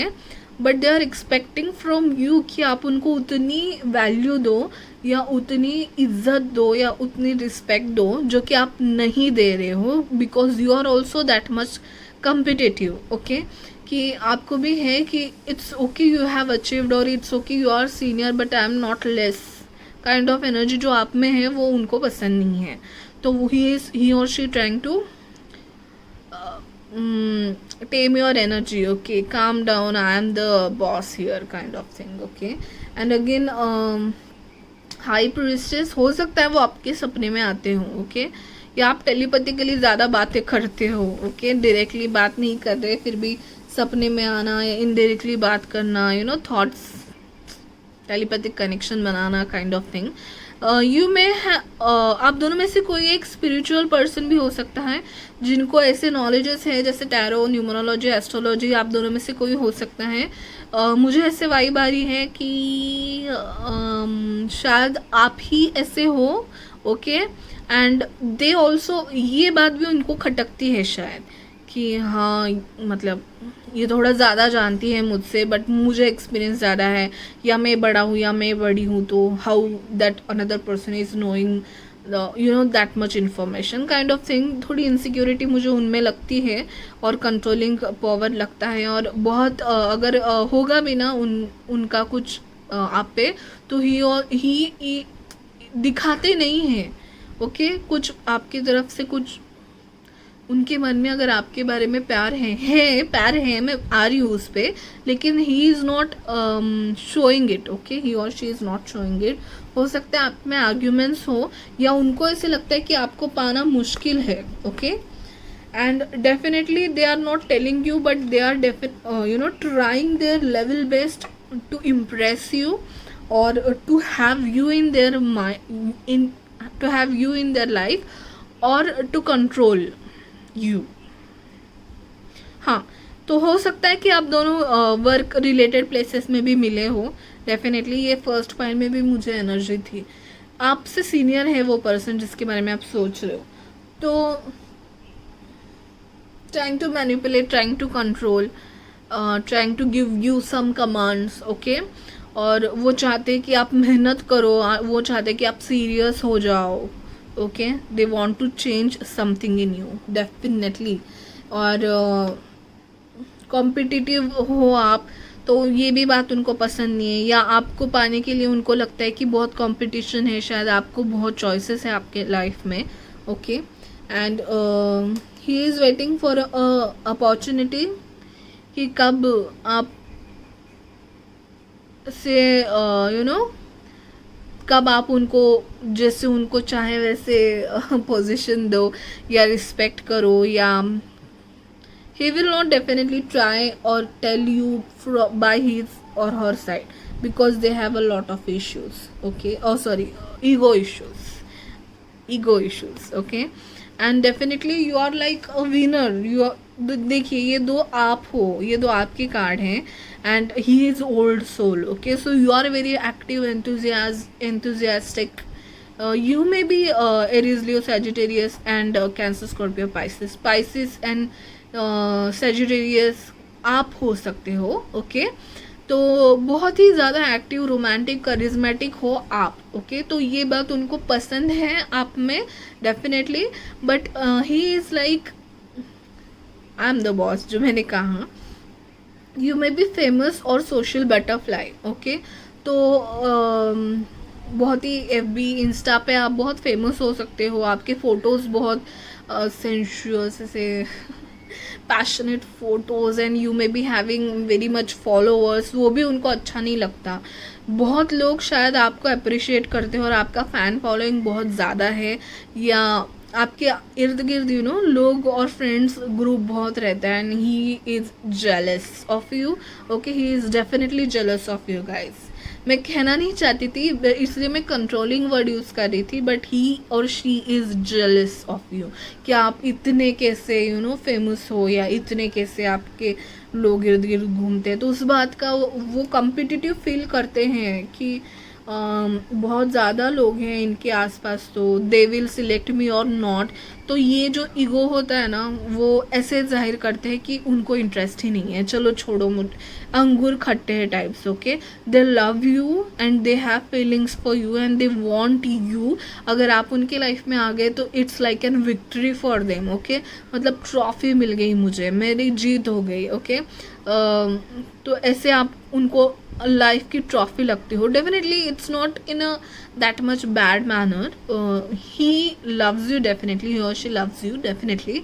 S1: but they are expecting from you कि आप उनको उतनी वैल्यू दो, या उतनी इज्जत दो, या उतनी रिस्पेक्ट दो जो कि आप नहीं दे रहे हो, because you are also that much competitive, okay. कि आपको भी है कि it's okay you have achieved, और it's okay you are senior but I am not less, kind of energy जो आप में है वो उनको पसंद नहीं है। तो ही और she trying to tame your energy, okay, calm down, I am the boss here kind of thing, okay. And again high priestess, हो सकता है वो आपके सपने में आते हो, ओके, या आप टेलीपैथिकली ज़्यादा बातें करते हो, ओके, डायरेक्टली बात नहीं कर रहे फिर भी सपने में आना या इनडायरेक्टली बात करना, you know, thoughts, telepathic connection banana kind of thing. You में आप दोनों में से कोई एक स्पिरिचुअल पर्सन भी हो सकता है जिनको ऐसे नॉलेजेस है जैसे टैरो, न्यूमरोलॉजी, एस्ट्रोलॉजी, आप दोनों में से कोई हो सकता है. मुझे ऐसे वाइब आ रही है कि शायद आप ही ऐसे हो, ओके. एंड दे ऑल्सो, ये बात भी उनको खटकती है शायद कि हाँ मतलब ये थोड़ा ज़्यादा जानती है मुझसे बट मुझे एक्सपीरियंस ज़्यादा है, या मैं बड़ा हूँ या मैं बड़ी हूँ, तो how that another person is knowing you know that much information kind of thing. थोड़ी इनसिक्योरिटी मुझे उनमें लगती है और कंट्रोलिंग पावर लगता है. और बहुत अगर होगा भी ना उनका कुछ आप पे, तो ही दिखाते नहीं हैं, ओके. कुछ आपकी तरफ से कुछ उनके मन में अगर आपके बारे में प्यार है, मैं आ रही हूँ उस पर, लेकिन he is not showing it, okay, he और she is not showing it. हो सकता है आप में आर्ग्यूमेंट्स हो या उनको ऐसे लगता है कि आपको पाना मुश्किल है, okay. And definitely they are not telling you but they are you know trying their level best to impress you or to have you in their mind, to have you in their life or to control you. हाँ, तो हो सकता है कि आप दोनों work related places में भी मिले हो. डेफिनेटली ये फर्स्ट पॉइंट में भी मुझे एनर्जी थी. आपसे सीनियर है वो पर्सन जिसके बारे में आप सोच रहे हो, तो trying to manipulate, trying to control, trying to give you some commands, okay. और वो चाहते हैं कि आप मेहनत करो, वो चाहते हैं कि आप सीरियस हो जाओ, okay. They want to change something in you definitely. और कॉम्पिटिटिव हो आप, तो ये भी बात उनको पसंद नहीं है, या आपको पाने के लिए उनको लगता है कि बहुत कंपटीशन है, शायद आपको बहुत चॉइसेस है आपके लाइफ में, okay. And he is waiting for opportunity कि कब आप से यू नो कब आप उनको जैसे उनको चाहे वैसे पोजीशन दो या रिस्पेक्ट करो, या he will not definitely try or tell you by his or her side because they have a lot of issues, okay. Oh sorry, ego issues, okay. And definitely you are like a winner. You are, देखिए ये दो आप हो, ये दो आपके card हैं. And he is old soul, okay. So you are very active, enthusiastic. You may be Aries, Leo, Sagittarius and Cancer, Scorpio, Pisces and Sagittarius आप हो सकते हो, ओके. तो बहुत ही ज़्यादा एक्टिव, रोमांटिक, करिज्मेटिक हो आप, ओके. तो ये बात उनको पसंद है आप में definitely. But he is like I am the boss, जो मैंने कहा. यू मे बी फेमस और सोशल बटरफ्लाई, ओके. तो बहुत ही FB, इंस्टा पे आप बहुत फेमस हो सकते हो. आपके फ़ोटोज़ बहुत सेंशुअस से passionate photos and you may be having very much followers. वो भी उनको अच्छा नहीं लगता. बहुत लोग शायद आपको अप्रिशिएट करते हो और आपका फ़ैन फॉलोइंग बहुत ज़्यादा है, या आपके इर्द गिर्द यू नो लोग और फ्रेंड्स ग्रुप बहुत रहता है. And he is jealous of you, okay. He is definitely jealous of you guys. मैं कहना नहीं चाहती थी इसलिए मैं कंट्रोलिंग वर्ड यूज़ कर रही थी, बट ही और she is jealous of you कि आप इतने कैसे यू नो फेमस हो, या इतने कैसे आपके लोग इर्द गिर्द घूमते हैं. तो उस बात का वो कॉम्पिटिटिव फील करते हैं कि बहुत ज़्यादा लोग हैं इनके आसपास, तो दे विल सिलेक्ट मी और नॉट. तो ये जो ईगो होता है ना, वो ऐसे जाहिर करते हैं कि उनको इंटरेस्ट ही नहीं है, चलो छोड़ो, अंगूर खट्टे हैं types, okay. They love you and they have feelings for you and they want you. अगर आप उनके लाइफ में आ गए तो it's like an victory for them, okay. मतलब ट्रॉफी मिल गई मुझे, मेरी जीत हो गई, ओके. तो ऐसे आप उनको लाइफ की ट्रॉफी लगती हो. Definitely it's not in a that much bad manner. He loves you definitely, he और she loves you definitely.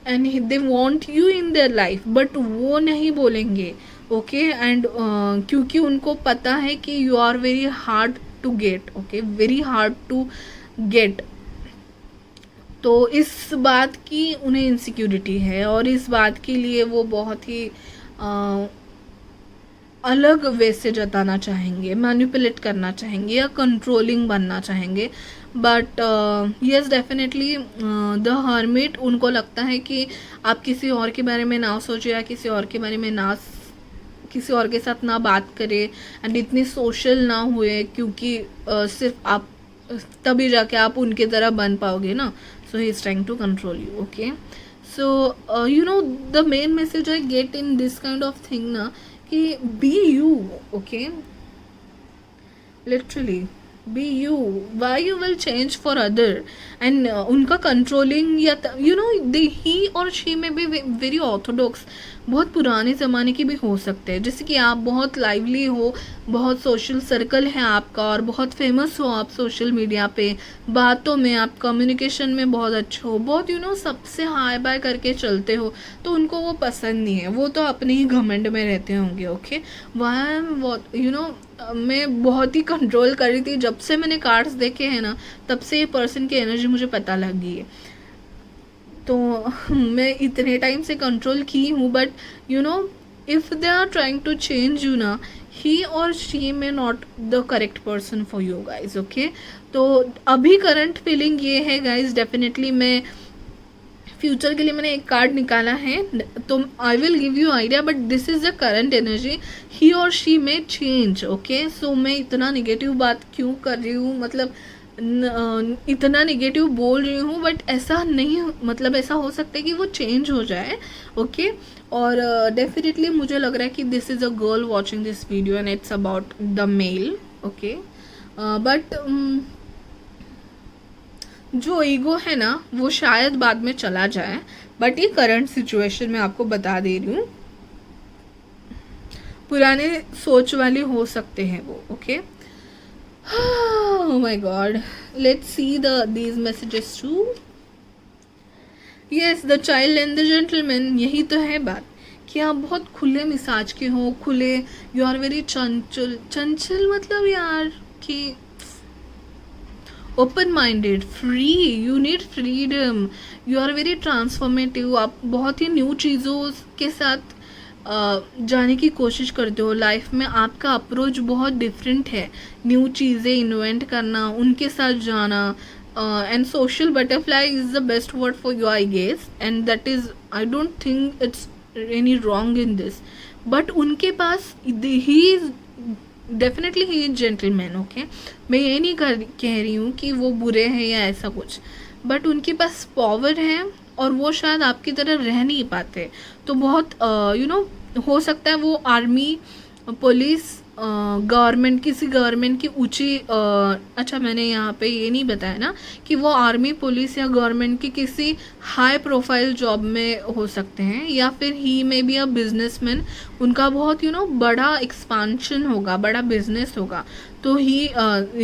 S1: And they want you in their life, but वो नहीं बोलेंगे, ओके। एंड क्योंकि उनको पता है कि you are very hard to get, okay, very hard to get. तो इस बात की उन्हें इनसिक्योरिटी है और इस बात के लिए वो बहुत ही अलग वे से जताना चाहेंगे, मैनिपुलेट करना चाहेंगे या कंट्रोलिंग बनना चाहेंगे। But yes definitely the hermit, उनको लगता है कि आप किसी और के बारे में ना सोचें या किसी और के बारे में ना, किसी और के साथ ना बात करें एंड इतनी सोशल ना हुए, क्योंकि सिर्फ आप तभी जाके आप उनके तरह बन पाओगे ना। So he is trying to control you, okay. So you know the main message I get in this kind of thing ना, कि be you, okay, literally be you, why you will change for other. And उनका controlling या you know they he और she में भी very Orthodox, बहुत पुराने ज़माने की भी हो सकते हैं। जैसे कि आप बहुत लाइवली हो, बहुत सोशल सर्कल है आपका और बहुत फेमस हो आप सोशल मीडिया पे, बातों में आप कम्युनिकेशन में बहुत अच्छे हो, बहुत यू नो सबसे हाई बाय करके चलते हो, तो उनको वो पसंद नहीं है। वो तो अपने ही घमंड में रहते होंगे, ओके। वाई यू नो मैं बहुत ही कंट्रोल कर रही थी, जब से मैंने कार्ड्स देखे हैं ना तब से ये पर्सन की एनर्जी मुझे पता लग गई है। तो मैं इतने टाइम से कंट्रोल की हूँ, but you know if they are trying to change you ना, ही और she may not the correct person for you guys, okay. तो अभी करंट फीलिंग ये है गाइज, डेफिनेटली मैं फ्यूचर के लिए मैंने एक कार्ड निकाला है, तो I will give you idea, but this is the current energy, he और शी में चेंज, ओके। सो मैं इतना निगेटिव बात क्यों कर रही हूँ, मतलब इतना निगेटिव बोल रही हूँ, बट ऐसा नहीं, मतलब ऐसा हो सकता है कि वो चेंज हो जाए, ओके। और डेफिनेटली मुझे लग रहा है कि this is a girl watching this video and it's about the male, okay. But जो ईगो है ना वो शायद बाद में चला जाए, बट ये करंट सिचुएशन में आपको बता दे रही हूँ, पुराने सोच वाले हो सकते हैं वो, okay. Oh my God, let's see these messages too. Yes, the child and the gentleman, यही तो है बात कि आप बहुत खुले मिजाज के हो, खुले, यू आर वेरी चंचल। चंचल मतलब यार कि open minded, free, you need freedom, you are very transformative. आप बहुत ही न्यू चीज़ों के साथ जाने की कोशिश करते हो लाइफ में, आपका अप्रोच बहुत डिफरेंट है, न्यू चीज़ें इन्वेंट करना, उनके साथ जाना। And social butterfly is the best word for you I guess, and that is, I don't think it's any wrong in this, but उनके पास he is definitely he is gentleman, okay. मैं ये नहीं कह रही हूँ कि वो बुरे हैं या ऐसा कुछ, बट उनके पास पावर है और वो शायद आपकी तरह रह नहीं पाते। तो बहुत यू नो हो सकता है वो आर्मी, पुलिस, गवर्नमेंट, किसी गवर्नमेंट की ऊंची अच्छा मैंने यहाँ पे ये नहीं बताया ना कि वो आर्मी, पुलिस या गवर्नमेंट की किसी हाई प्रोफाइल जॉब में हो सकते हैं, या फिर ही में बी अ बिजनेसमैन, उनका बहुत यू नो बड़ा एक्सपांशन होगा, बड़ा बिजनेस होगा। तो ही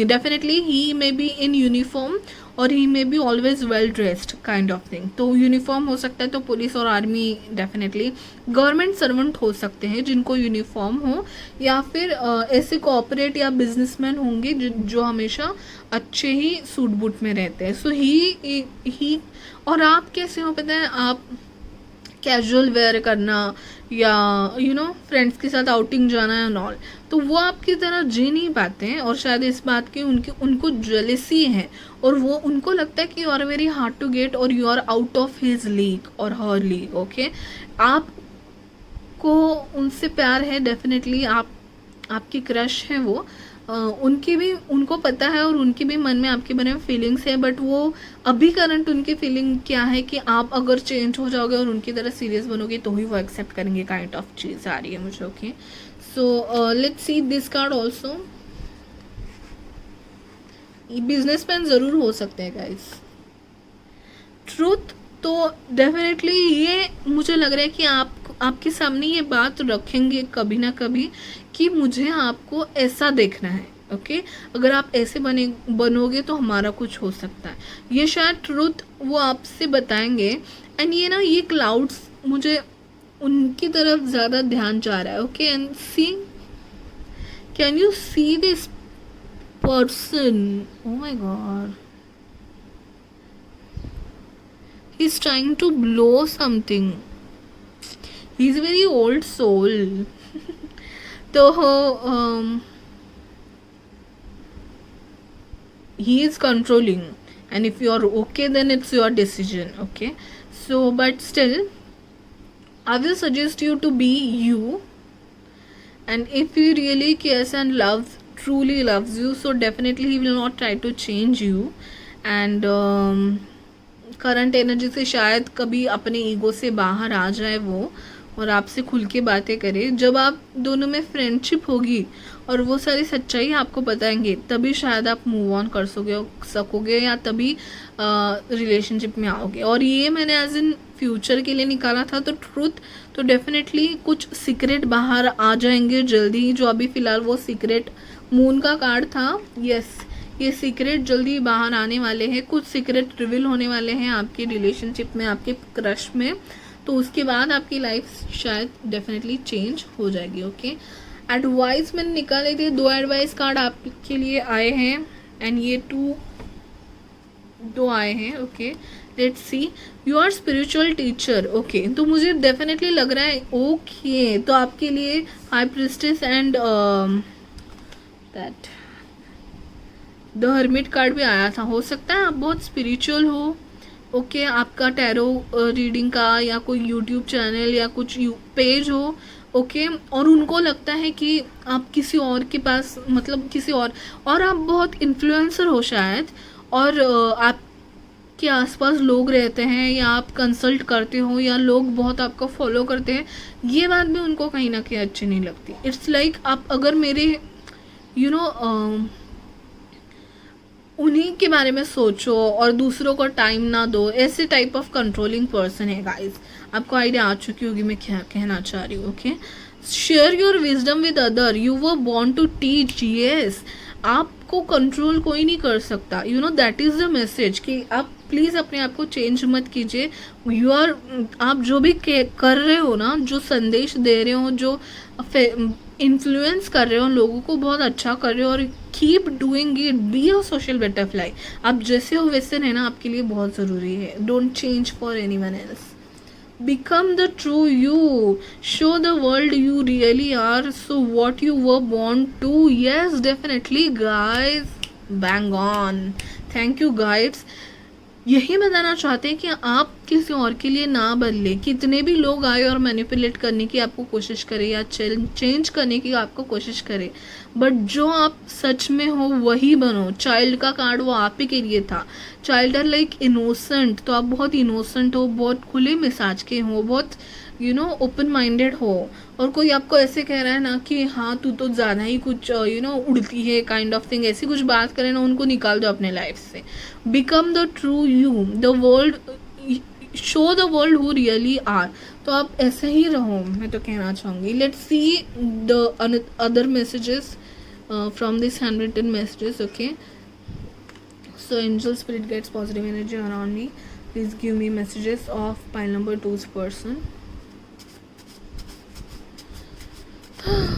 S1: डेफिनेटली ही में बी इन यूनिफॉर्म और ही में be always well dressed kind of thing. तो यूनिफॉर्म हो सकता है, तो पुलिस और आर्मी डेफिनेटली, गवर्नमेंट सर्वेंट हो सकते हैं जिनको यूनिफॉर्म हो, या फिर ऐसे कॉर्पोरेट या बिजनेसमैन होंगे जो हमेशा अच्छे ही सूट बूट में रहते हैं। सो ही और आप कैसे हो पता है, आप कैजुअल वेयर करना या यू नो फ्रेंड्स के साथ आउटिंग जाना एंड ऑल, तो वो आपकी तरह जी नहीं पाते हैं, और शायद इस बात की उनको जेलेसी है, और वो उनको लगता है कि you are very hard to get or you are out of his league or her league, okay. आपको उनसे प्यार है, डेफिनेटली आपकी क्रश है वो, उनकी भी, उनको पता है और उनकी भी मन में आपके बारे में फीलिंग्स है, बट वो अभी करंट उनकी फीलिंग क्या है कि आप अगर चेंज हो जाओगे और उनकी तरह सीरियस बनोगे तो ही वो एक्सेप्ट करेंगे, काइंड ऑफ चीज़ आ रही है मुझे, okay. So let's see this card also, businessman ज़रूर हो सकते हैं गाइस। ट्रूथ तो डेफिनेटली ये मुझे लग रहा है कि आपके सामने ये बात रखेंगे कभी ना कभी कि मुझे आपको ऐसा देखना है, ओके अगर आप ऐसे बनोगे तो हमारा कुछ हो सकता है, ये शायद ट्रुथ वो आपसे बताएंगे। एंड ये ना ये क्लाउड्स मुझे उनकी तरफ ज़्यादा ध्यान जा रहा है। Okay and see, can you see this person? Oh my God, he is trying to blow something, he is very old soul. तो he is controlling, and if you are okay then it's your decision. Okay, so but still I will suggest you to be you, and if he really cares and loves, truly loves you, so definitely he will not try to change you. And current energy से शायद कभी अपने ego से बाहर आ जाए वो, और आपसे खुल के बातें करे। जब आप दोनों में फ्रेंडशिप होगी और वो सारी सच्चाई आपको बताएंगे, तभी शायद आप मूव ऑन कर सकोगे या तभी रिलेशनशिप में आओगे। और ये मैंने एज इन फ्यूचर के लिए निकाला था, तो ट्रुथ तो डेफिनेटली कुछ सीक्रेट बाहर आ जाएंगे जल्दी। जो अभी फ़िलहाल वो सीक्रेट मून का कार्ड था, यस ये सीक्रेट जल्दी बाहर आने वाले हैं, कुछ सीक्रेट रिवील होने वाले हैं आपके रिलेशनशिप में, आपके क्रश में। तो उसके बाद आपकी लाइफ शायद डेफिनेटली चेंज हो जाएगी। ओके एडवाइस मैंने निकाले थे, 2 एडवाइस कार्ड आपके लिए आए हैं, एंड ये 2 आए हैं। Okay let's see, you are spiritual teacher. Okay तो मुझे डेफिनेटली लग रहा है ओके तो आपके लिए high priestess and that the hermit card भी आया था। हो सकता है आप बहुत स्पिरिचुअल हो। ओके आपका टैरो रीडिंग का या कोई यूट्यूब चैनल या कुछ पेज हो। ओके और उनको लगता है कि आप किसी और के पास, मतलब किसी और आप बहुत इन्फ्लुएंसर हो शायद, और आपके आसपास लोग रहते हैं या आप कंसल्ट करते हो या लोग बहुत आपको फॉलो करते हैं, ये बात भी उनको कहीं ना कहीं अच्छी नहीं लगती। इट्स लाइक आप अगर मेरे उन्हीं के बारे में सोचो और दूसरों को टाइम ना दो, ऐसे टाइप ऑफ कंट्रोलिंग पर्सन है गाइस। आपको आइडिया आ चुकी होगी मैं क्या कहना चाह रही हूँ। Okay share your wisdom with other, you were born to teach. Yes आपको कंट्रोल कोई नहीं कर सकता, दैट इज़ द मैसेज कि आप प्लीज़ अपने आप को चेंज मत कीजिए। आप जो भी कर रहे हो ना, जो संदेश दे रहे हो, जो इन्फ्लुएंस कर रहे हो लोगों को, बहुत अच्छा कर रहे हो, और keep doing it, be a social butterfly. आप जैसे हो वैसे रहना आपके लिए बहुत ज़रूरी है। Don't change for anyone else, become the true you, show the world you really are, so what you were born to. Yes definitely guys, bang on, thank you guides. यही बताना चाहते हैं कि आप किसी और के लिए ना बदले। कितने भी लोग आए और मैनिपुलेट करने की आपको कोशिश करें या चेंज करने की आपको कोशिश करें, बट जो आप सच में हो वही बनो। चाइल्ड का कार्ड वो आप ही के लिए था। चाइल्ड आर लाइक इनोसेंट, तो आप बहुत इनोसेंट हो, बहुत खुले मिजाज के हो, बहुत ओपन माइंडेड हो। और कोई आपको ऐसे कह रहा है ना कि हाँ तू तो ज़्यादा ही कुछ उड़ती है काइंड ऑफ थिंग, ऐसी कुछ बात करें ना, उनको निकाल दो अपने लाइफ से। Become the true you, the world, show the world who really are. तो आप ऐसे ही रहो, मैं तो कहना चाहूँगी। Let's see the other messages from this handwritten messages. Okay so angel spirit gets positive energy around me, please give me messages of pile number 2's पर्सन।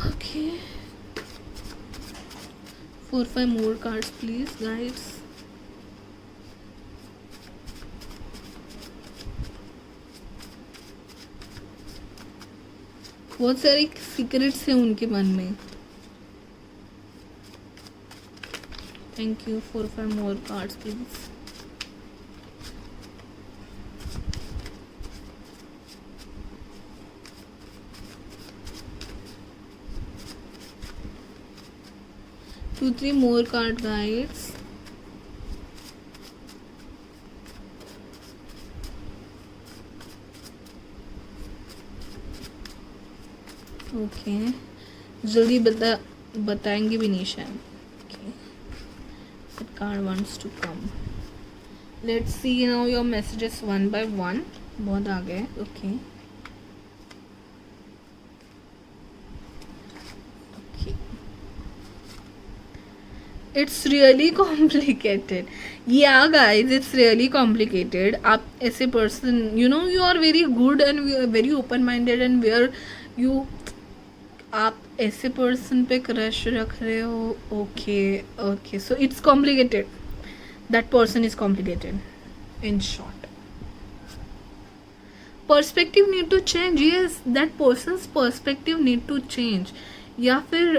S1: Okay, 4-5 more cards please guys। बहुत सारे secrets हैं उनके मन में। Thank you, 4-5 more cards please। Two, 3 more card guides। Okay जल्दी बताएंगे भी नहीं शायद। Okay that card wants to come. Let's see now your messages 1 by 1। बहुत आ गए। Okay It's really complicated. Yeah, guys, it's really complicated. आप ऐसे person, you know, you are very good and very open-minded and where you, आप ऐसे person पे crush रख रहे हो. Okay, okay. So it's complicated. That person is complicated. In short, perspective need to change. Yes, that person's perspective need to change. या फिर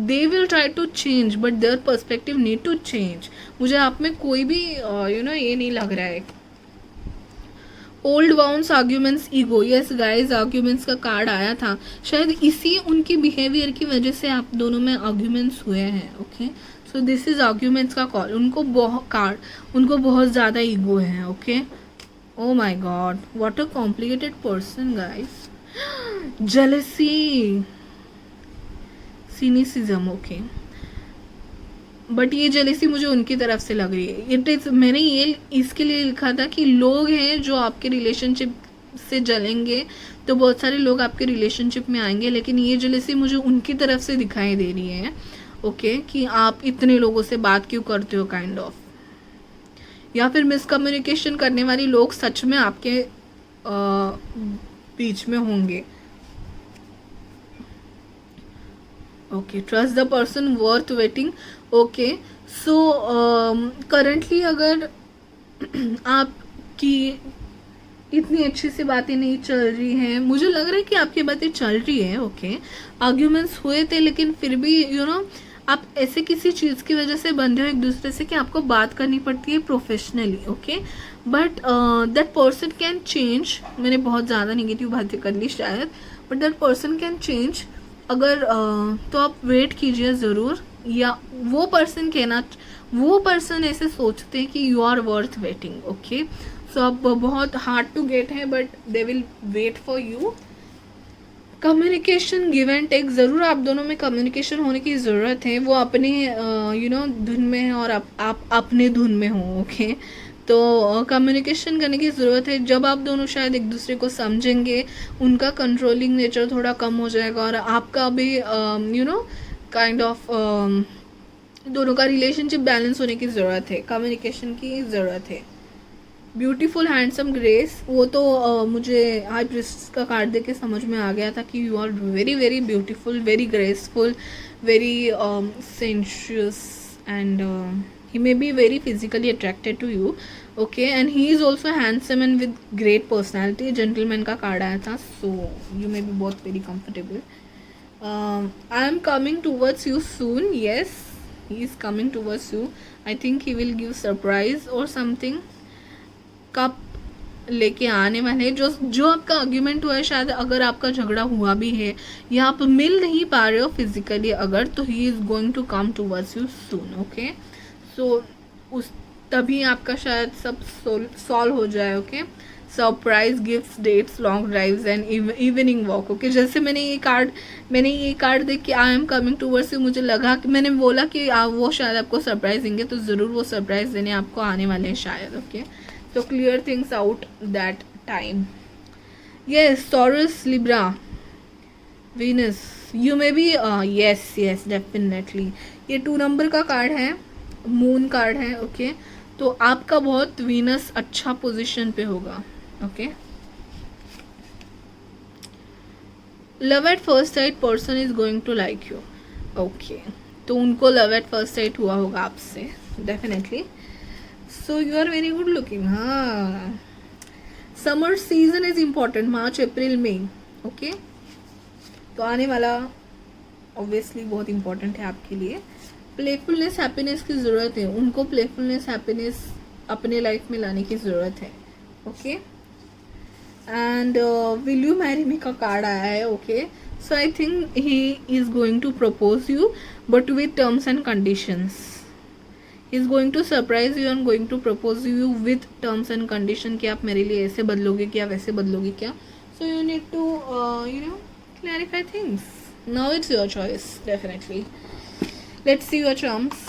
S1: they will try to change but their perspective need to change. मुझे आप में कोई भी you know ये नहीं लग रहा है. Old wounds arguments ego. Yes guys, arguments का कार्ड आया था. शायद इसी उनकी बिहेवियर की वजह से आप दोनों में आर्ग्यूमेंट्स हुए हैं. Okay, so this is arguments का कॉल. उनको बहुत ज़्यादा ईगो है. Okay, oh my God, what a complicated person guys. Jealousy, cynicism. Okay, but ये जेलेसी मुझे उनकी तरफ से लग रही है. इट इज, मैंने ये इसके लिए लिखा था कि लोग हैं जो आपके रिलेशनशिप से जलेंगे, तो बहुत सारे लोग आपके रिलेशनशिप में आएंगे, लेकिन ये जेलेसी मुझे उनकी तरफ से दिखाई दे रही है. ओके, कि आप इतने लोगों से बात क्यों करते हो काइंड ऑफ. या फिर मिसकम्युनिकेशन करने वाले लोग सच में आपके बीच में होंगे. Okay, trust the person worth waiting. Okay, so currently अगर आपकी इतनी अच्छी सी बातें नहीं चल रही हैं, मुझे लग रहा है कि आपकी बातें चल रही है. ओके, आर्ग्यूमेंट्स हुए थे लेकिन फिर भी यू नो आप ऐसे किसी चीज़ की वजह से बंधे हो एक दूसरे से कि आपको बात करनी पड़ती है professionally. Okay, but that person can change. मैंने बहुत ज़्यादा नेगेटिव बातें कर ली शायद, but that person can change. अगर तो आप वेट कीजिए ज़रूर. या वो पर्सन ऐसे सोचते हैं कि you are worth waiting. Okay, so आप बहुत हार्ड टू गेट है but they will wait for you. Communication, give and take. ज़रूर आप दोनों में कम्युनिकेशन होने की ज़रूरत है. वो अपने यू नो धुन में है और आप अपने धुन में हो. ओके, तो कम्युनिकेशन करने की ज़रूरत है. जब आप दोनों शायद एक दूसरे को समझेंगे, उनका कंट्रोलिंग नेचर थोड़ा कम हो जाएगा और आपका भी यू नो काइंड ऑफ दोनों का रिलेशनशिप बैलेंस होने की ज़रूरत है. कम्युनिकेशन की ज़रूरत है. Beautiful, handsome, grace. वो तो मुझे हाई प्रिस्ट का कार्ड देके समझ में आ गया था कि you are very very beautiful, very graceful, very sensuous and he may be very physically attracted to you. Okay, and he is also handsome and with great personality. Gentleman का card आया था, so you may be both very comfortable. I am coming towards you soon. Yes, he is coming towards you. I think he will give surprise or something. कब लेके आने वाले जो आपका argument हुआ है, शायद अगर आपका झगड़ा हुआ भी है या आप मिल नहीं पा रहे हो फिजिकली अगर, तो he is going to come towards you soon. Okay, so उस तभी आपका शायद सब सॉल्व हो जाए. Okay, surprise gifts, dates, long drives and evening walk. Okay, जैसे मैंने ये कार्ड देख के I am coming towards you, मुझे लगा कि मैंने बोला कि वो शायद आपको सरप्राइज देंगे, तो ज़रूर वो सरप्राइज देने आपको आने वाले हैं शायद. ओके, तो clear things out that time. Yes, taurus, Libra, Venus, you may B yes definitely. ये 2 नंबर का कार्ड है, मून कार्ड है. ओके, तो आपका बहुत वीनस अच्छा पोजीशन पे होगा. Okay, love at first sight, person is going to like you. Okay, तो उनको लव एट फर्स्ट साइट हुआ होगा आपसे definitely. So you are very good looking. हाँ, summer season is important, March, April, May. Okay, तो आने वाला obviously बहुत इम्पॉर्टेंट है आपके लिए. प्लेफुलनेस, हैप्पीनेस की ज़रूरत है उनको. प्लेफुलनेस, हैप्पीनेस अपने लाइफ में लाने की ज़रूरत है. Okay, and will you marry me का कार्ड आया है. Okay, so I think he is going to propose you but with terms and conditions. He is going to surprise you and going to propose you with terms and condition कि आप मेरे लिए ऐसे बदलोगे क्या, वैसे बदलोगे क्या. So you need to you know clarify things. Now it's your choice definitely. Let's see your charms.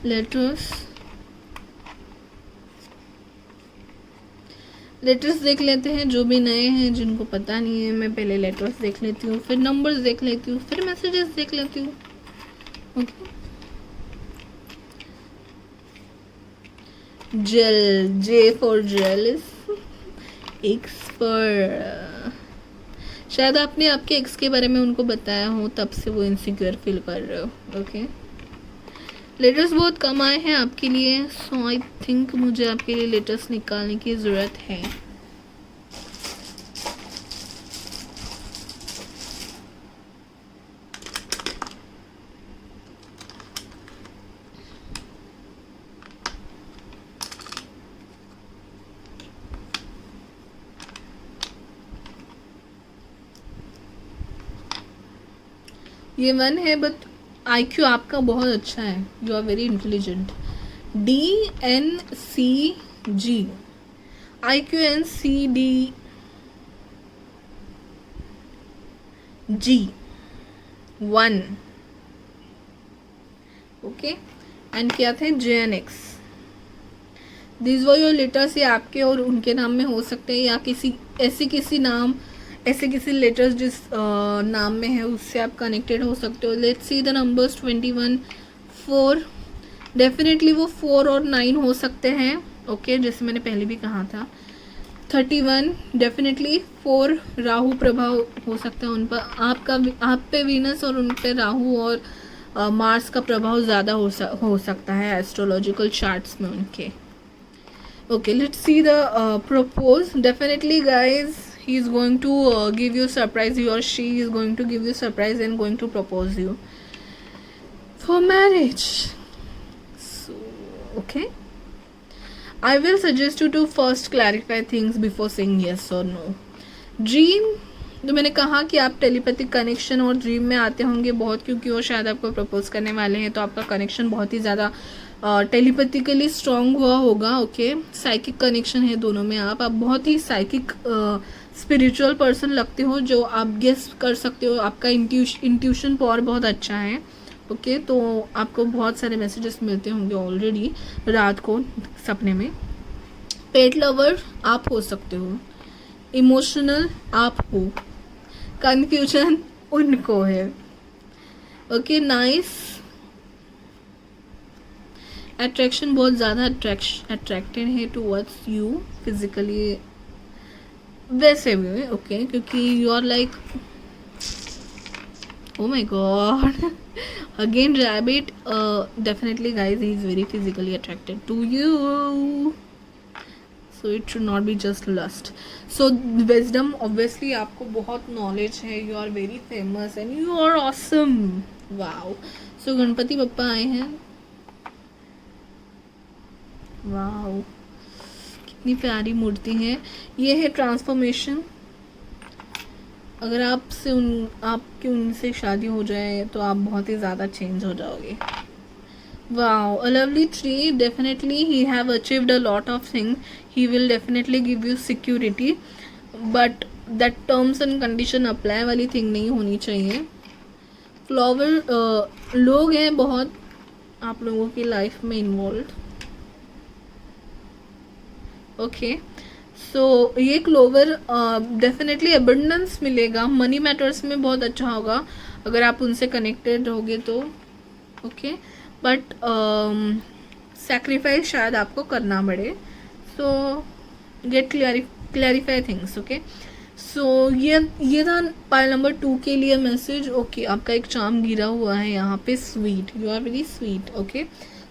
S1: Letters देख लेते हैं, जो भी नए हैं जिनको पता नहीं है, मैं पहले लेटर्स देख लेती हूँ, फिर नंबर्स देख लेती हूँ, फिर मैसेजेस देख लेती हूँ। Okay, jail, J for jealous, X for, शायद आपने आपके एक्स के बारे में उनको बताया हो, तब से वो इनसिक्योर फील कर रहे हो। ओके, लेटर्स बहुत कम आए हैं आपके लिए, सो आई थिंक मुझे आपके लिए लेटर्स निकालने की ज़रूरत है। ये 1 है, बट IQ आपका बहुत अच्छा है, you are very intelligent. DNCG, IQNCDG, G1, okay, and क्या थे, JNX। This were your letters, ये आपके और उनके नाम में हो सकते हैं, या किसी ऐसे किसी लेटर्स जिस नाम में है उससे आप कनेक्टेड हो सकते हो। Let's see the numbers 21, 4, definitely वो 4 और 9 हो सकते हैं। ओके, जैसे मैंने पहले भी कहा था। 31 डेफिनेटली 4 राहु प्रभाव हो सकता है उन पर, आप पे वीनस और उन पे राहु और मार्स का प्रभाव ज़्यादा हो सकता है एस्ट्रोलॉजिकल चार्ट्स में उनके। Okay, let's see the propose. Definitely guys, he is going to give you surprise, he or she is going to give you surprise and going to propose you for marriage. So okay, I will suggest you to first clarify things before saying yes or no. Dream, तो मैंने कहा कि आप telepathic connection और dream में आते होंगे बहुत, क्योंकि वो शायद आपको प्रपोज करने वाले हैं, तो आपका कनेक्शन बहुत ही ज़्यादा टेलीपैथिकली स्ट्रॉन्ग हुआ होगा। ओके, साइकिक कनेक्शन है दोनों में, आप बहुत ही साइकिक स्पिरिचुअल पर्सन लगते हो, जो आप गेस कर सकते हो, आपका इंट्यूशन पावर बहुत अच्छा है। ओके, तो आपको बहुत सारे मैसेजेस मिलते होंगे ऑलरेडी रात को सपने में। पेट लवर आप हो सकते हो, इमोशनल आप हो, कन्फ्यूजन उनको है। ओके, नाइस, अट्रैक्शन बहुत ज़्यादा अट्रैक्टेड है टूवर्ड्स यू फिजिकली, वैसे भी। ओके, क्योंकि you are like, oh my God, again rabbit, definitely guys he is very physically attracted to you, so it should not be just lust. So wisdom, obviously आपको बहुत knowledge है, you are very famous and you are awesome, wow. So Ganpati Bappa आए हैं, wow, कितनी प्यारी मूर्ति है। ये है ट्रांसफॉर्मेशन, अगर आपकी उनसे शादी हो जाए तो आप बहुत ही ज़्यादा चेंज हो जाओगे। Wow, a lovely tree, definitely he have achieved a lot of thing, he will definitely give you security, but that terms and condition apply वाली थिंग नहीं होनी चाहिए। फ्लावर, लोग हैं बहुत आप लोगों की लाइफ में इन्वॉल्व। ओके, सो ये क्लोवर डेफिनेटली अबंडेंस मिलेगा, मनी मैटर्स में बहुत अच्छा होगा अगर आप उनसे कनेक्टेड रहोगे तो। ओके, बट सैक्रिफाइस शायद आपको करना पड़े, so get clarify things. Okay, so ये था पाइल नंबर 2 के लिए मैसेज। ओके, आपका एक चार्म गिरा हुआ है यहाँ पे, sweet, you are very sweet. Okay,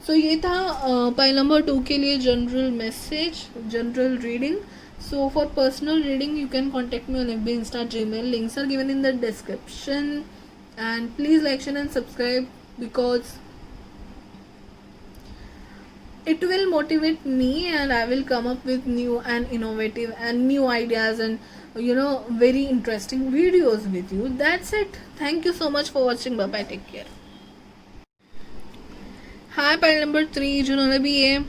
S1: so ये था पाइल नंबर 2 के लिए general message, general reading. So for personal reading you can contact me on FB, Insta, Gmail. Links are given in the description, and please like, share and subscribe because it will motivate me and I will come up with new and innovative and new ideas and very interesting videos with you. That's it. Thank you so much for watching. Bye bye, take care. Hi, pile number 3 जिन्होंने भी ये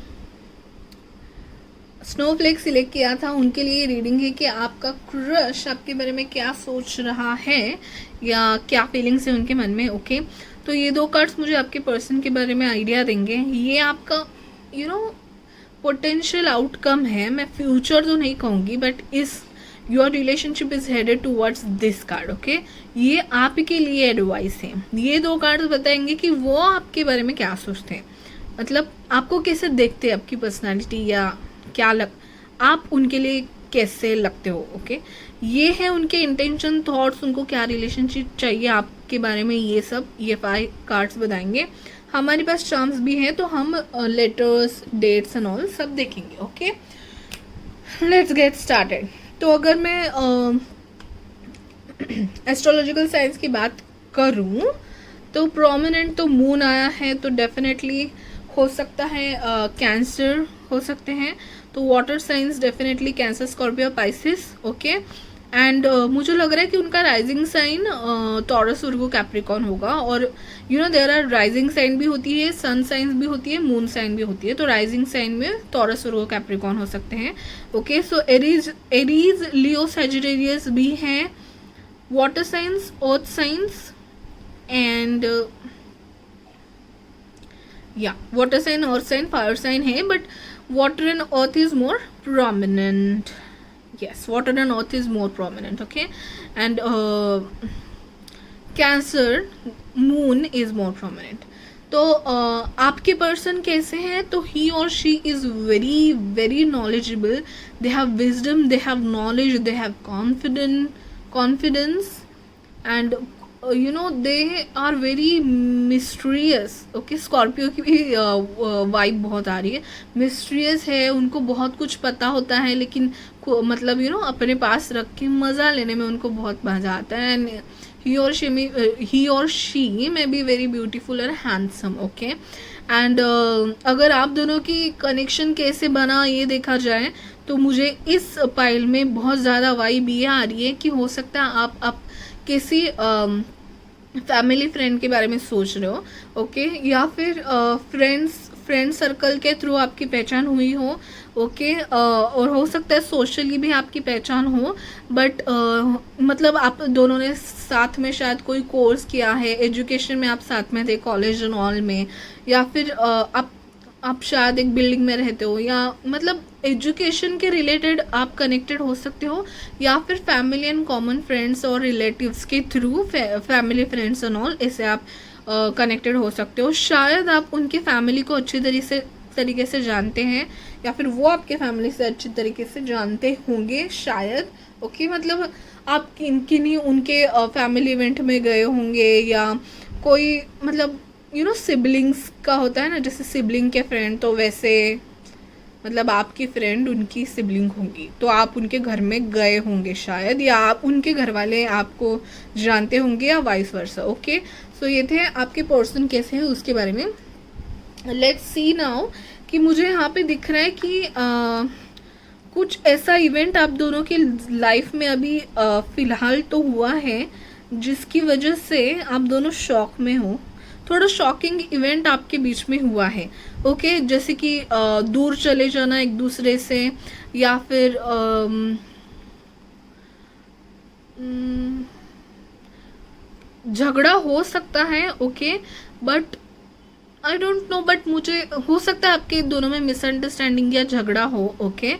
S1: Snowflake select किया था उनके लिए reading है कि आपका क्रश आपके बारे में क्या सोच रहा है या क्या फीलिंग्स है उनके मन में। ओके, तो ये 2 कार्ड्स मुझे आपके पर्सन के बारे में आइडिया देंगे। ये आपका पोटेंशियल आउटकम है, मैं फ्यूचर तो नहीं कहूँगी, बट इस your relationship is headed towards this card. Okay, ये आपके लिए एडवाइस है। ये 2 कार्ड बताएंगे कि वो आपके बारे में क्या सोचते हैं, मतलब आपको कैसे देखते हैं, आपकी पर्सनालिटी या क्या आप उनके लिए कैसे लगते हो। ओके, ये है उनके इंटेंशन, थॉट्स, उनको क्या रिलेशनशिप चाहिए आपके बारे में, ये सब ये 5 कार्ड्स बताएंगे। हमारे पास चार्म्स भी हैं तो हम लेटर्स, डेट्स एंड ऑल सब देखेंगे। Okay, let's get started. तो अगर मैं एस्ट्रोलॉजिकल साइंस की बात करूं तो प्रोमिनेंट तो मून आया है, तो डेफिनेटली हो सकता है कैंसर हो सकते हैं। तो water science definitely cancer, Scorpio, Pisces. Okay, and मुझे लग रहा है कि उनका rising sign taurus, Virgo, Capricorn होगा। और देयर आर राइजिंग साइन भी होती है, सन साइंस भी होती है, मून साइन भी होती है। तो राइजिंग साइन में टॉरस, वर्गो, कैप्रिकॉर्न हो सकते हैं। Okay, so Aries, Leo, Sagittarius भी हैं। Water signs, earth signs and water sign, earth sign, fire sign है, but water and earth is more prominent. Yes, water and earth is more prominent. Okay, and Cancer, moon is more prominent. तो आपके person कैसे हैं, तो he और she is very very knowledgeable, they have wisdom, they have knowledge, they have confidence and they are very mysterious. Okay, Scorpio की भी vibe बहुत आ रही है, मिस्ट्रियस है, उनको बहुत कुछ पता होता है, लेकिन मतलब अपने पास रख के मज़ा लेने में उनको बहुत मज़ा आता है। एंड ही और शी में बी वेरी ब्यूटीफुल और हैंडसम। ओके, एंड अगर आप दोनों की कनेक्शन कैसे बना ये देखा जाए तो मुझे इस पाइल में बहुत ज़्यादा वाइब ये आ रही है कि हो सकता है आप किसी फैमिली फ्रेंड के बारे में सोच रहे हो। ओके, या फिर फ्रेंड सर्कल के थ्रू आपकी पहचान हुई हो। ओके, और हो सकता है सोशली भी आपकी पहचान हो, बट मतलब आप दोनों ने साथ में शायद कोई कोर्स किया है, एजुकेशन में आप साथ में थे, कॉलेज एंड ऑल में, या फिर आप शायद एक बिल्डिंग में रहते हो, या मतलब एजुकेशन के रिलेटेड आप कनेक्टेड हो सकते हो, या फिर फैमिली एंड कॉमन फ्रेंड्स और रिलेटिव्स के through, family friends and all, ऐसे आप कनेक्टेड हो सकते हो। शायद आप उनके फैमिली को अच्छी तरीके से जानते हैं, या फिर वो आपके फैमिली से अच्छी तरीके से जानते होंगे शायद। ओके, मतलब आप किन्हीं उनके फैमिली इवेंट में गए होंगे, या कोई मतलब सिबलिंग्स का होता है ना, जैसे सिबलिंग के फ्रेंड, तो वैसे मतलब आपकी फ्रेंड उनकी सिबलिंग होंगी, तो आप उनके घर में गए होंगे शायद, या आप उनके घर वाले आपको जानते होंगे, या वाइस वर्सा। ओके, सो ये थे आपके पर्सन कैसे हैं उसके बारे में। लेट्स सी नाउ कि मुझे यहाँ पे दिख रहा है कि कुछ ऐसा इवेंट आप दोनों की लाइफ में अभी फ़िलहाल तो हुआ है जिसकी वजह से आप दोनों शॉक में हो। थोड़ा शॉकिंग इवेंट आपके बीच में हुआ है। ओके, जैसे कि दूर चले जाना एक दूसरे से, या फिर झगड़ा हो सकता है। Okay, but I don't know, but मुझे हो सकता है आपके दोनों में मिसअंडरस्टैंडिंग या झगड़ा हो। ओके,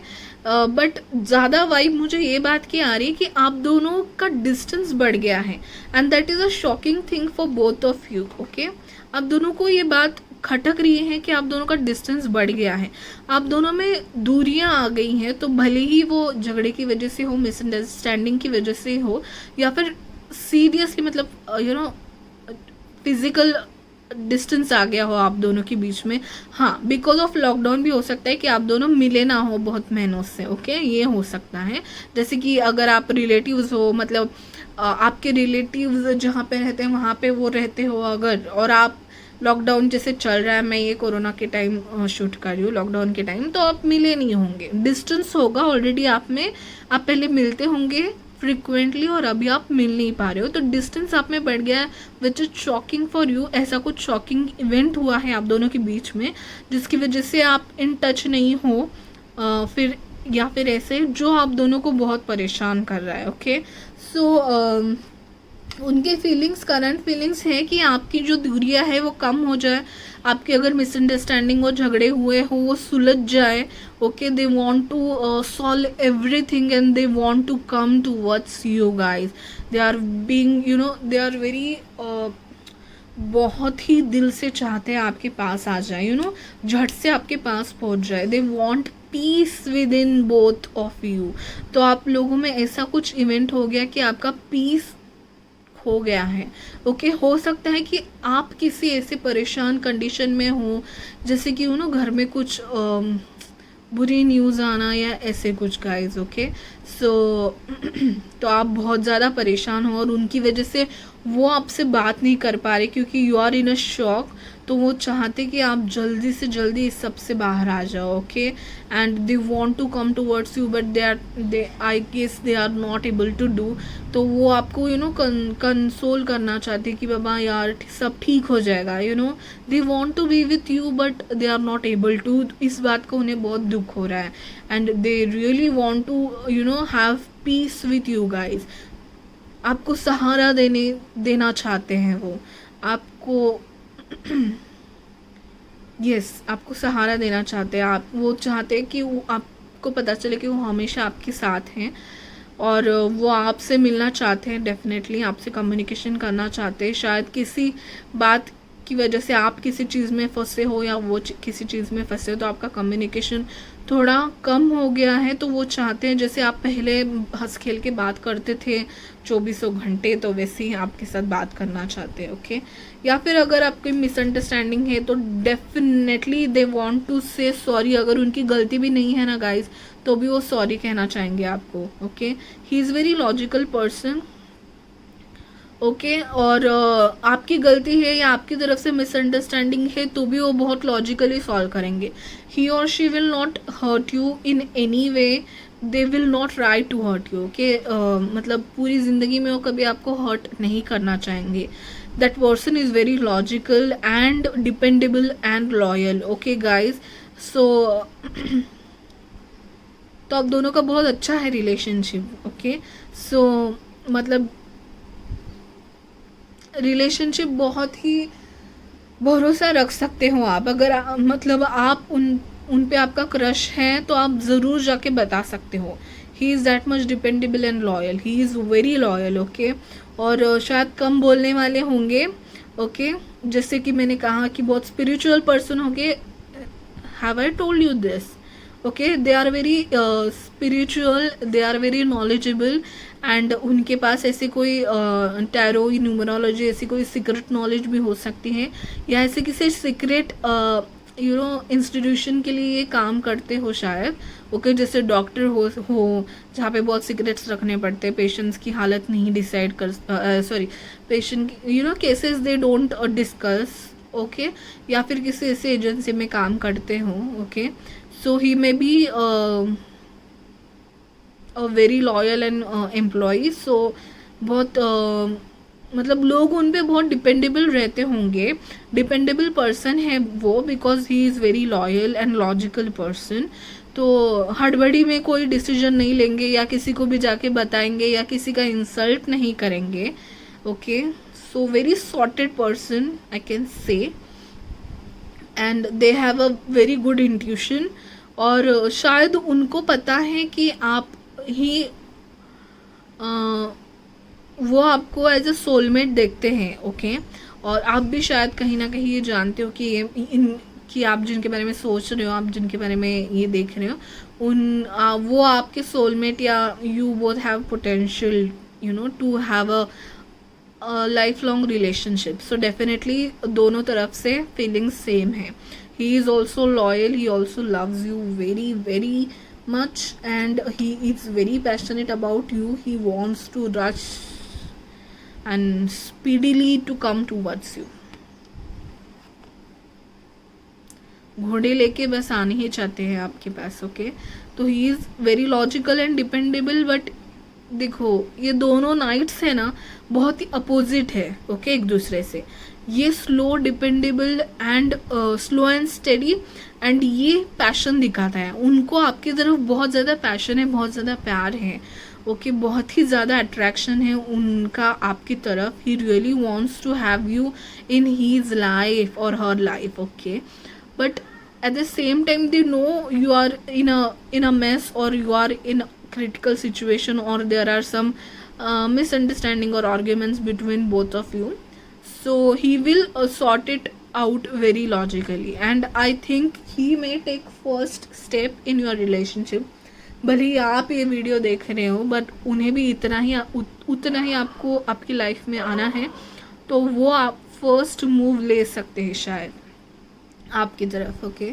S1: बट ज़्यादा वाइब मुझे ये बात की आ रही है कि आप दोनों का डिस्टेंस बढ़ गया है, and that is a shocking thing for both of you. Okay, आप दोनों को ये बात खटक रही है कि आप दोनों का डिस्टेंस बढ़ गया है, आप दोनों में दूरियां आ गई हैं, तो भले ही वो झगड़े की वजह से हो, मिसअंडरस्टैंडिंग की वजह से हो, या फिर सीरियसली मतलब फिजिकल डिस्टेंस आ गया हो आप दोनों के बीच में। हाँ, बिकॉज ऑफ लॉकडाउन भी हो सकता है कि आप दोनों मिले ना हो बहुत महीनों से। ओके, ये हो सकता है। जैसे कि अगर आप रिलेटिव्स हो, मतलब आपके रिलेटिव्स जहाँ पे रहते हैं वहाँ पे वो रहते हो अगर, और आप लॉकडाउन जैसे चल रहा है, मैं ये कोरोना के टाइम शूट कर रही हूँ, लॉकडाउन के टाइम, तो आप मिले नहीं होंगे, डिस्टेंस होगा ऑलरेडी आप में, आप पहले मिलते होंगे फ्रिक्वेंटली और अभी आप मिल नहीं पा रहे हो, तो डिस्टेंस आप में बढ़ गया है, which is shocking for you. ऐसा कुछ शॉकिंग इवेंट हुआ है आप दोनों के बीच में जिसकी वजह से आप इन टच नहीं हो, फिर या फिर ऐसे जो आप दोनों को बहुत परेशान कर रहा है। ओके, सो उनके फीलिंग्स, करंट फीलिंग्स है कि आपकी जो दूरियां है वो कम हो जाए, आपकी अगर मिसअंडरस्टैंडिंग और झगड़े हुए हो वो सुलझ जाए. Okay, they want to solve everything and they want to come towards you guys. They are being, you know, they are very, बहुत ही दिल से चाहते हैं आपके पास आ जाए, यू नो, झट से आपके पास पहुंच जाए. They want peace with in both of you. तो आप लोगों में ऐसा कुछ इवेंट हो गया कि आपका पीस हो गया है. ओके, हो सकता है कि आप किसी ऐसे परेशान कंडीशन में हो, जैसे कि यू नो घर में कुछ बुरी न्यूज़ आना या ऐसे कुछ गाइज. ओके, सो तो आप बहुत ज़्यादा परेशान हो और उनकी वजह से वो आपसे बात नहीं कर पा रहे क्योंकि you are in a shock. तो वो चाहते कि आप जल्दी से जल्दी इस सब से बाहर आ जाओ. Okay, and they want to come towards you but they I guess they are not able to do. तो वो आपको यू नो कंसोल करना चाहते कि बाबा यार सब ठीक हो जाएगा. You know, they want to be with you but they are not able to. इस बात को उन्हें बहुत दुख हो रहा है and they really want to you know have peace with you guys. आपको सहारा देना चाहते हैं वो आपको. यस, आपको सहारा देना चाहते हैं. आप वो चाहते हैं कि वो आपको पता चले कि वो हमेशा आपके साथ हैं और वो आपसे मिलना चाहते हैं. डेफिनेटली आपसे कम्युनिकेशन करना चाहते हैं. शायद किसी बात की वजह से आप किसी चीज़ में फंसे हो या वो किसी चीज़ में फंसे हो, तो आपका कम्युनिकेशन थोड़ा कम हो गया है. तो वो चाहते हैं जैसे आप पहले हंस खेल के बात करते थे 2400 घंटे, तो वैसे ही आपके साथ बात करना चाहते हैं. ओके, या फिर अगर आपकी मिसअंडरस्टैंडिंग है तो डेफिनेटली दे वांट टू से सॉरी. अगर उनकी गलती भी नहीं है ना गाइज, तो भी वो सॉरी कहना चाहेंगे आपको. Okay, he is very logical person. Okay, और आपकी गलती है या आपकी तरफ से मिसअंडरस्टैंडिंग है तो भी वो बहुत लॉजिकली सॉल्व करेंगे. ही और she will not hurt you in any way. They will not try to hurt you. Okay, मतलब पूरी ज़िंदगी में वो कभी आपको हर्ट नहीं करना चाहेंगे. That person is very logical and dependable and loyal. Okay guys, so तो आप दोनों का बहुत अच्छा है रिलेशनशिप. ओके, सो मतलब रिलेशनशिप बहुत ही भरोसा रख सकते हो आप. अगर मतलब आप उन पे आपका क्रश है तो आप ज़रूर जाके बता सकते हो. He is that much dependable and loyal. He is very loyal. Okay, और शायद कम बोलने वाले होंगे. ओके, जैसे कि मैंने कहा कि बहुत स्पिरिचुअल पर्सन होंगे. Have I told you this? Okay, they are very spiritual, they are very knowledgeable and उनके पास ऐसे कोई टैरो, न्यूमरोलॉजी, ऐसी कोई सीक्रेट नॉलेज भी हो सकती है या ऐसे किसी सीक्रेट यू नो इंस्टीट्यूशन के लिए ये काम करते हो शायद. ओके, जैसे डॉक्टर हो जहाँ पे बहुत सीक्रेट्स रखने पड़ते हैं. पेशेंट्स की हालत नहीं डिसाइड कर, sorry, patient you know cases they don't discuss. Okay, या फिर किसी ऐसे एजेंसी में काम करते हो. Okay, so he may be a very loyal and employee. So बहुत मतलब लोग उन पे बहुत डिपेंडेबल रहते होंगे. डिपेंडेबल पर्सन है वो because he is very loyal and logical person. तो हड़बड़ी में कोई डिसीजन नहीं लेंगे या किसी को भी जाके बताएंगे या किसी का इंसल्ट नहीं करेंगे. Okay, so very sorted person I can say and they have a very good intuition. और शायद उनको पता है कि आप ही वो आपको एज अ सोलमेट देखते हैं. ओके, और आप भी शायद कहीं ना कहीं ये जानते हो कि कि आप जिनके बारे में सोच रहे हो, आप जिनके बारे में ये देख रहे हो, वो आपके सोलमेट या you both have potential you know to have a life long relationship. So definitely दोनों तरफ से फीलिंग्स सेम है. He is also loyal, he also loves you very very much and he is very passionate about you. He wants to rush and speedily to come towards you. घोड़े लेके बस आने ही चाहते हैं आपके पास. ओके, तो he is very logical and dependable. But देखो ये दोनों नाइट्स है ना बहुत ही अपोजिट है. ओके, एक दूसरे से. ये slow dependable and slow and steady and ये पैशन दिखाता है. उनको आपकी तरफ बहुत ज़्यादा पैशन है, बहुत ज़्यादा प्यार है. ओके, बहुत ही ज़्यादा अट्रैक्शन है उनका आपकी तरफ. He really wants to have you in his life or her life. Okay, but at the same time they know you are in a mess, or you are in a critical situation, or there are some misunderstanding or arguments between both of you. So he will sort it out very logically, and I think he may take first step in your relationship. भले ही आप ये video देख रहे हो, but उन्हें भी उतना ही आपको आपकी लाइफ में आना है, तो वो आप फर्स्ट मूव ले सकते हैं शायद आपकी तरफ. Okay,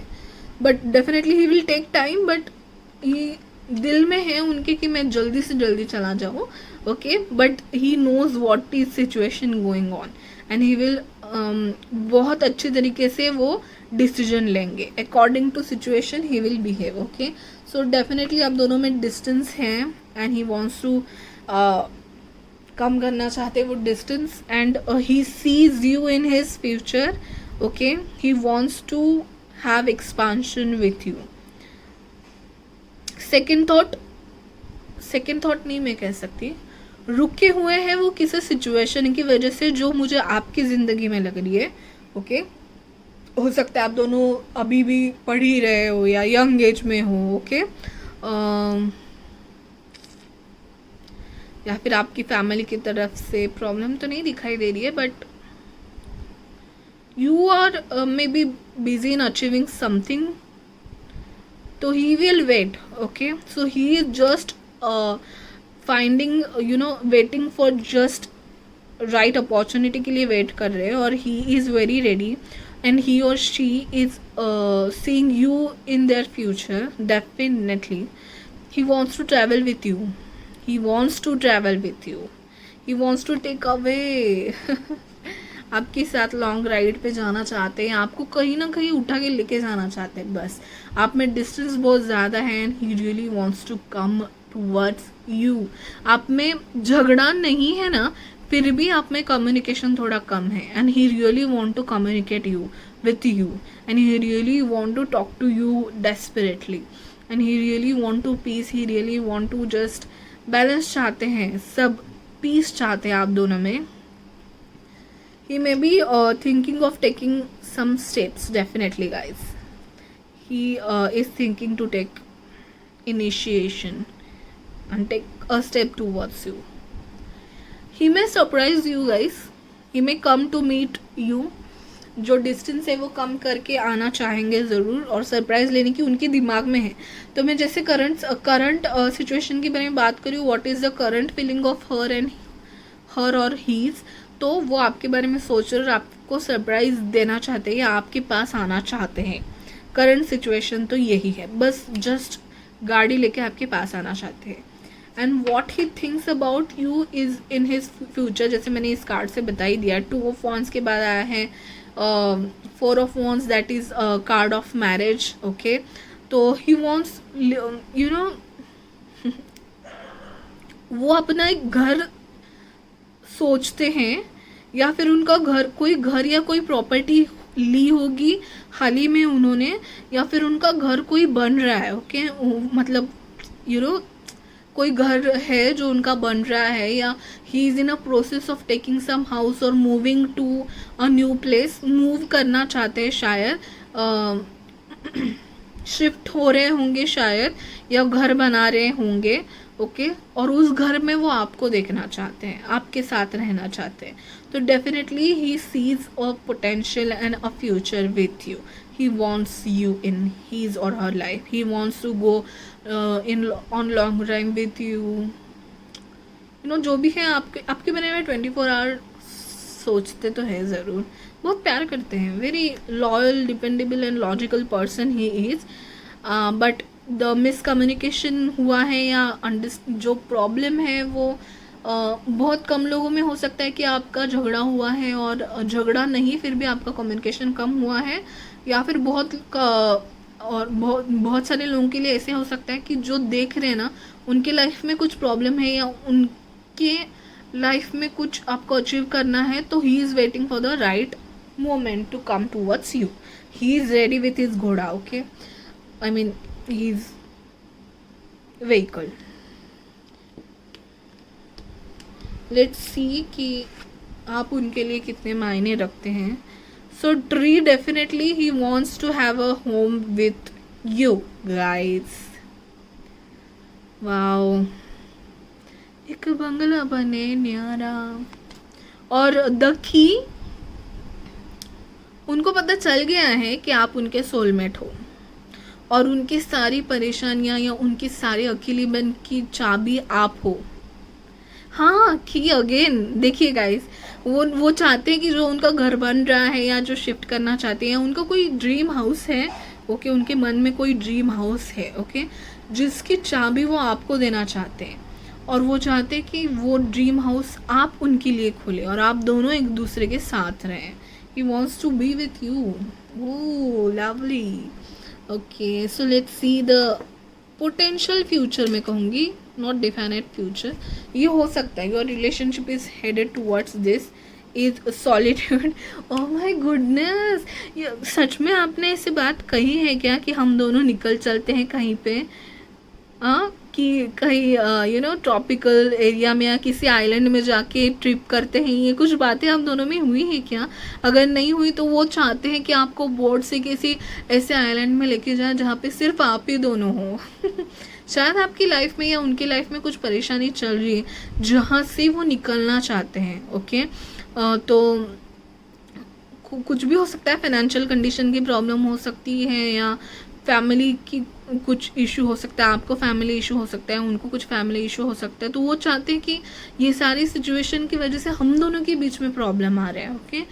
S1: but definitely he will take time, but he दिल में है उनके कि मैं जल्दी से जल्दी चला जाऊँ. Okay, but he knows what is situation going on, and he will बहुत अच्छे तरीके से वो डिसीजन लेंगे according to situation. He will behave. Okay, so definitely आप दोनों में डिस्टेंस है, एंड ही वॉन्ट्स टू कम करना चाहते वो distance, and he sees you in his future. Okay, he wants to have expansion with you. second thought नहीं मैं कह सकती, रुके हुए हैं वो किसी सिचुएशन की वजह से जो मुझे आपकी ज़िंदगी में लग रही है. ओके, हो सकता है आप दोनों अभी भी पढ़ ही रहे हो या यंग एज में हो. ओके, या फिर आपकी फैमिली की तरफ से प्रॉब्लम तो नहीं दिखाई दे रही है, but you are maybe busy in achieving something, so he will wait. Okay, so he is just finding, waiting for just right opportunity के लिए wait कर रहे हैं, और he is very ready, and he or she is seeing you in their future. Definitely he wants to travel with you. He wants to travel with you. He wants to take away आपके साथ long ride पे जाना चाहते हैं, आपको कहीं ना कहीं उठा के लेके जाना चाहते हैं. बस आप में डिस्टेंस बहुत ज़्यादा है, and he really wants to come towards you. आप में झगड़ा नहीं है ना, फिर भी आप में कम्युनिकेशन थोड़ा कम है, and he really want to communicate you with you, and he really want to talk to you desperately, and he really want to peace. He really want to just balance चाहते हैं, सब piece चाहते हैं आप दोनों में. He may be thinking of taking some steps. Definitely, guys. He is thinking to take initiation and take a step towards you. He may surprise you, guys. He may come to meet you. जो distance है वो कम करके आना चाहेंगे ज़रूर, और surprise लेने की उनके दिमाग में है. तो मैं जैसे करंट सिचुएशन के बारे में बात करूँ, what is the current feeling of her और हीज़, तो वो आपके बारे में सोच रहे और आपको सरप्राइज़ देना चाहते हैं या आपके पास आना चाहते हैं. करंट सिचुएशन तो यही है, बस जस्ट गाड़ी लेके आपके पास आना चाहते हैं. And what he thinks about you is in his future, जैसे मैंने इस कार्ड से बता ही दिया. 2 ऑफ वॉन्ड्स के बाद आया है 4 of wands, that is card of marriage. Okay, तो ही वॉन्ट्स वो अपना एक घर सोचते हैं, या फिर उनका कोई घर या कोई प्रॉपर्टी ली होगी हाल ही में उन्होंने, या फिर उनका घर कोई बन रहा है. ओके, मतलब कोई घर है जो उनका बन रहा है, या he is in a process of taking some house or moving to a new place. Move करना चाहते हैं शायद, शिफ्ट हो रहे होंगे शायद, या घर बना रहे होंगे. ओके, और उस घर में वो आपको देखना चाहते हैं, आपके साथ रहना चाहते हैं. तो definitely he sees a potential and a future with you. he wants you in his or her life. He wants to go on long run with you. जो भी है आपके बारे में 24 आवर सोचते तो है ज़रूर, बहुत प्यार करते हैं. Very loyal, dependable and logical person he is. But the miscommunication हुआ है, या जो प्रॉब्लम है वो बहुत कम लोगों में हो सकता है कि आपका झगड़ा हुआ है, और झगड़ा नहीं फिर भी आपका कम्युनिकेशन कम हुआ है, या फिर बहुत सारे लोगों के लिए ऐसे हो सकता है कि जो देख रहे हैं ना, उनके लाइफ में कुछ प्रॉब्लम है, या उनके लाइफ में कुछ आपको अचीव करना है, तो he is waiting for the right moment to come towards you. He is ready with his घोड़ा. Okay, I mean he is vehicle. Let's see कि आप उनके लिए कितने मायने रखते हैं. So tree definitely he wants to have a home with you guys. Wow, एक बंगला बने न्यारा. और द की, उनको पता चल गया है कि आप उनके सोलमेट हो और उनकी सारी परेशानियां या उनकी सारी अकेलीपन की चाबी आप हो. हाँ, की अगेन देखिए गाइस, वो चाहते हैं कि जो उनका घर बन रहा है या जो शिफ्ट करना चाहते हैं, उनका कोई ड्रीम हाउस है. ओके, उनके मन में कोई ड्रीम हाउस है. ओके, जिसकी चाबी वो आपको देना चाहते हैं और वो चाहते हैं कि वो ड्रीम हाउस आप उनके लिए खोले और आप दोनों एक दूसरे के साथ रहें. He wants to be with you. Oh lovely. Okay, so let's see the potential future. मैं कहूँगी नॉट डिफाइनेट फ्यूचर. ये हो सकता है your relationship is headed towards this is solitude. Oh my goodness, सच में आपने ऐसी बात कही है क्या कि हम दोनों निकल चलते हैं कहीं पे, कि कहीं ट्रॉपिकल एरिया में या किसी आइलैंड में जाके ट्रिप करते हैं. ये कुछ बातें आप दोनों में हुई हैं क्या? अगर नहीं हुई तो वो चाहते हैं कि आपको बोर्ड से किसी ऐसे आइलैंड में लेके जाए जहाँ पे सिर्फ आप ही दोनों हो. शायद आपकी लाइफ में या उनकी लाइफ में कुछ परेशानी चल रही है जहाँ से वो निकलना चाहते हैं. ओके, तो कुछ भी हो सकता है. फाइनेंशियल कंडीशन की प्रॉब्लम हो सकती है या फैमिली की कुछ इशू हो सकता है. आपको फैमिली इशू हो सकता है, उनको कुछ फैमिली इशू हो सकता है. तो वो चाहते हैं कि ये सारी सिचुएशन की वजह से हम दोनों के बीच में प्रॉब्लम आ रहा है. ओके,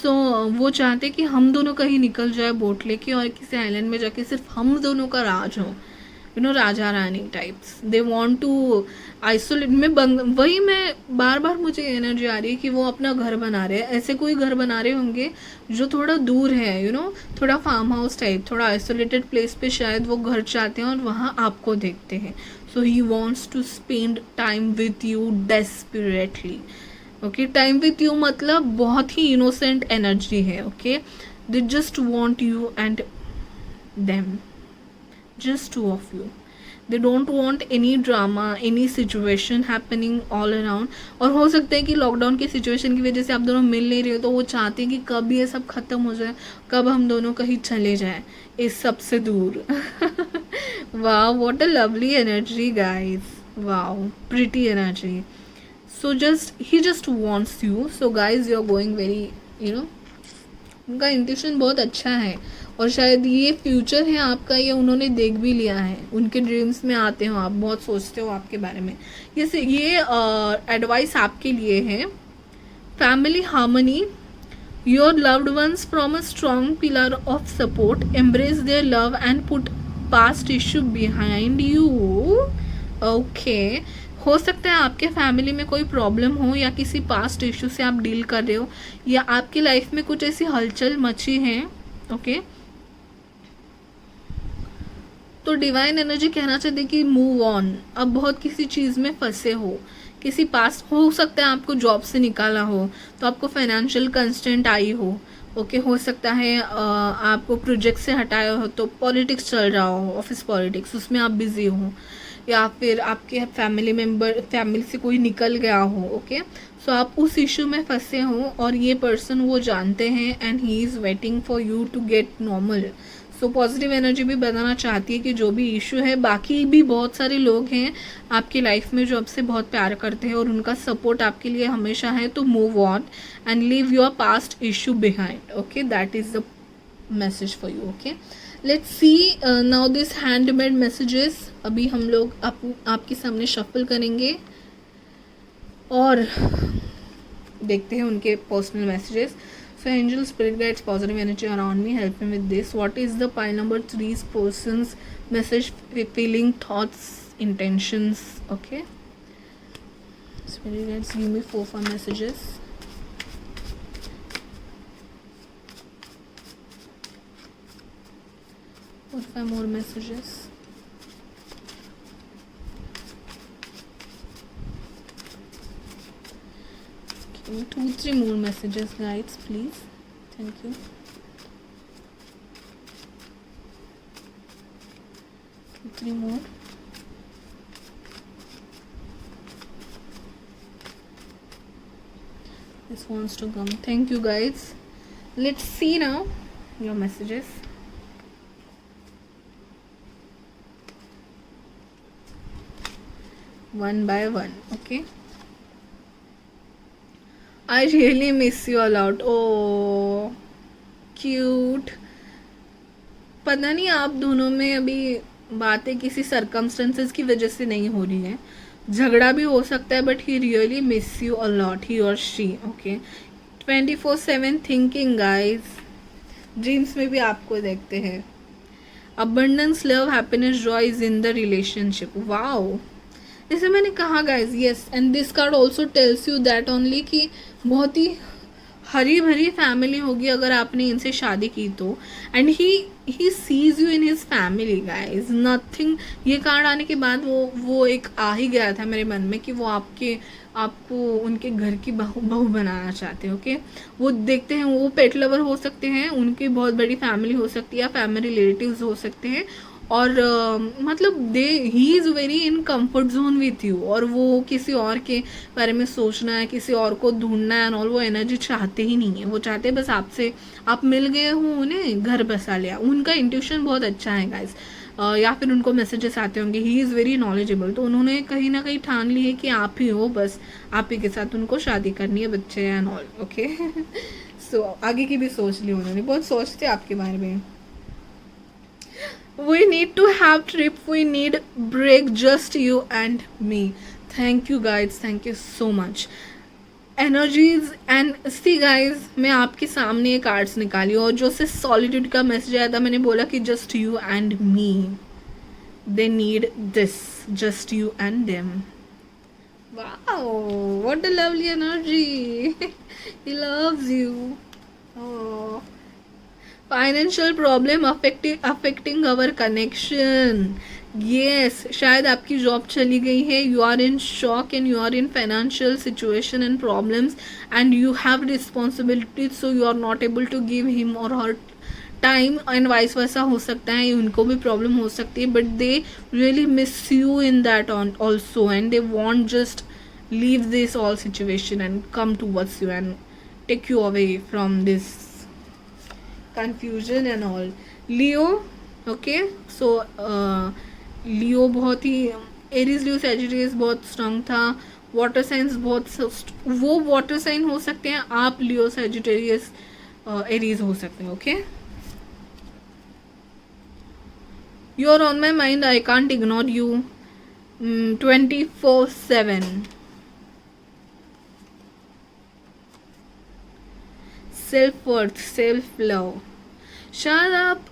S1: सो वो चाहते हैं कि हम दोनों कहीं निकल जाए बोट लेके और किसी आइलैंड में जाके सिर्फ हम दोनों का राज हो. राजा रानी types. They want to isolate. वही मैं बार बार मुझे एनर्जी आ रही है कि वो अपना घर बना रहे हैं. ऐसे कोई घर बना रहे होंगे जो थोड़ा दूर है, थोड़ा फार्म हाउस टाइप, थोड़ा आइसोलेटेड प्लेस पे शायद वो घर चाहते हैं और वहाँ आपको देखते हैं. So he wants to spend time with you desperately. Okay, time with you मतलब बहुत ही इनोसेंट एनर्जी है. Okay, they just want you and them, just two of you. They don't want any drama, any situation happening all around. और हो सकता है कि lockdown की सिचुएशन की वजह से आप दोनों मिल नहीं रहे हो, तो वो चाहते हैं कि कब ये सब ख़त्म हो जाए, कब हम दोनों कहीं चले जाएं इस सब से दूर. Wow, what a lovely energy guys. Wow, pretty energy. So he just wants you. So guys, you are going very उनका इंट्यूशन बहुत अच्छा है और शायद ये फ्यूचर है आपका, ये उन्होंने देख भी लिया है. उनके ड्रीम्स में आते हो आप, बहुत सोचते हो आपके बारे में. ये एडवाइस आपके लिए है. Family harmony. Your loved ones from a strong pillar of support. Embrace their love and put past issue behind you. Okay, हो सकता है आपके फैमिली में कोई प्रॉब्लम हो या किसी पास्ट इशू से आप डील कर रहे हो या आपकी लाइफ में कुछ ऐसी हलचल मची है. ओके, तो डिवाइन एनर्जी कहना चाहती है कि मूव ऑन. अब बहुत किसी चीज़ में फंसे हो, किसी पास हो सकता है आपको जॉब से निकाला हो तो आपको फाइनेंशियल कंस्टेंट आई हो. ओके, हो सकता है आपको प्रोजेक्ट से हटाया हो तो पॉलिटिक्स चल रहा हो, ऑफिस पॉलिटिक्स, उसमें आप बिजी हो या फिर आपके फैमिली से कोई निकल गया हो. ओके, सो आप उस इशू में फंसे हो और ये पर्सन वो जानते हैं and he is waiting for you to get normal. So positive energy भी बताना चाहती है कि जो भी इशू है, बाकी भी बहुत सारे लोग हैं आपकी लाइफ में जो आपसे बहुत प्यार करते हैं और उनका सपोर्ट आपके लिए हमेशा है. तो move on and leave your past issue behind. Okay, that is the message for you. Okay, let's see now this handmade messages. अभी हम लोग आपके सामने शफल करेंगे और देखते हैं उनके personal messages. So angel, spirit guides, positive energy around me, help me with this. What is the pile number 3's person's message, feeling, thoughts, intentions? Okay, spirit guides, give me 4 messages. Or 5 more messages. Okay, 2-3 more messages, guys, please. Thank you. Okay, 3 more. This wants to come. Thank you guys. Let's see now your messages. One by one, okay? I really miss you a lot. Oh, cute. पता नहीं आप दोनों में अभी बातें किसी circumstances की वजह से नहीं हो रही है. झगड़ा भी हो सकता है, but he really miss you a lot, he और she. Okay, 24/7 thinking guys. Dreams में भी आपको देखते हैं. Abundance, love, happiness, joy is in the relationship. Wow, जैसे मैंने कहा guys, yes, and this card also tells you that only कि बहुत ही हरी भरी फैमिली होगी अगर आपने इनसे शादी की तो. And he sees you in his family guys. Nothing, ये कार्ड आने के बाद वो एक आ ही गया था मेरे मन में कि वो आपको उनके घर की बहू बनाना चाहते हैं. ओके, वो देखते हैं, वो पेट लवर हो सकते हैं, उनकी बहुत बड़ी फैमिली हो सकती है, या फैमिली रिलेटिव्स हो सकते हैं, और मतलब ही is very in comfort zone with you, और वो किसी और के बारे में सोचना है, किसी और को ढूंढना है, और वो एनर्जी चाहते ही नहीं है. वो चाहते बस आपसे, आप मिल गए हो, उन्हें घर बसा लिया. उनका इंट्यूशन बहुत अच्छा है गाइस. या फिर उनको मैसेजेस आते होंगे. ही इज़ वेरी नॉलेजेबल. तो उन्होंने कहीं ना कहीं ठान ली है कि आप ही हो, बस आप ही के साथ उनको शादी करनी है, बच्चे एंड ऑल. ओके, सो आगे की भी सोच ली उन्होंने, बहुत सोचते आपके बारे में. We need to have trip, we need break, just you and me. Thank you guys, thank you so much. Energies and see guys, मैं आपके सामने ये कार्ड्स निकाली और जो से सॉलिट्यूड का मैसेज आया था, मैंने बोला कि just you and me, they need this, just you and them. Wow, what a lovely energy. He loves you. Oh, financial problem affecting our connection. Yes, शायद आपकी जॉब चली गई है. You are in shock and you are in financial situation and problems, and you have responsibility, so you are not able to give him और her time, and vice versa हो सकता है. उनको भी प्रॉब्लम हो सकती है, but they really miss you in that also, and they want just leave this all situation and come towards you and take you away from this confusion and all. Leo, okay, so Leo बहुत ही, Aries Leo Sagittarius बहुत strong था. Water signs बहुत, वो water sign हो सकते हैं, आप लियो सैजिटेरियस एरीज हो सकते हैं. Okay, you are on my mind, I can't ignore you 24/7. Self worth, self love. शायद आप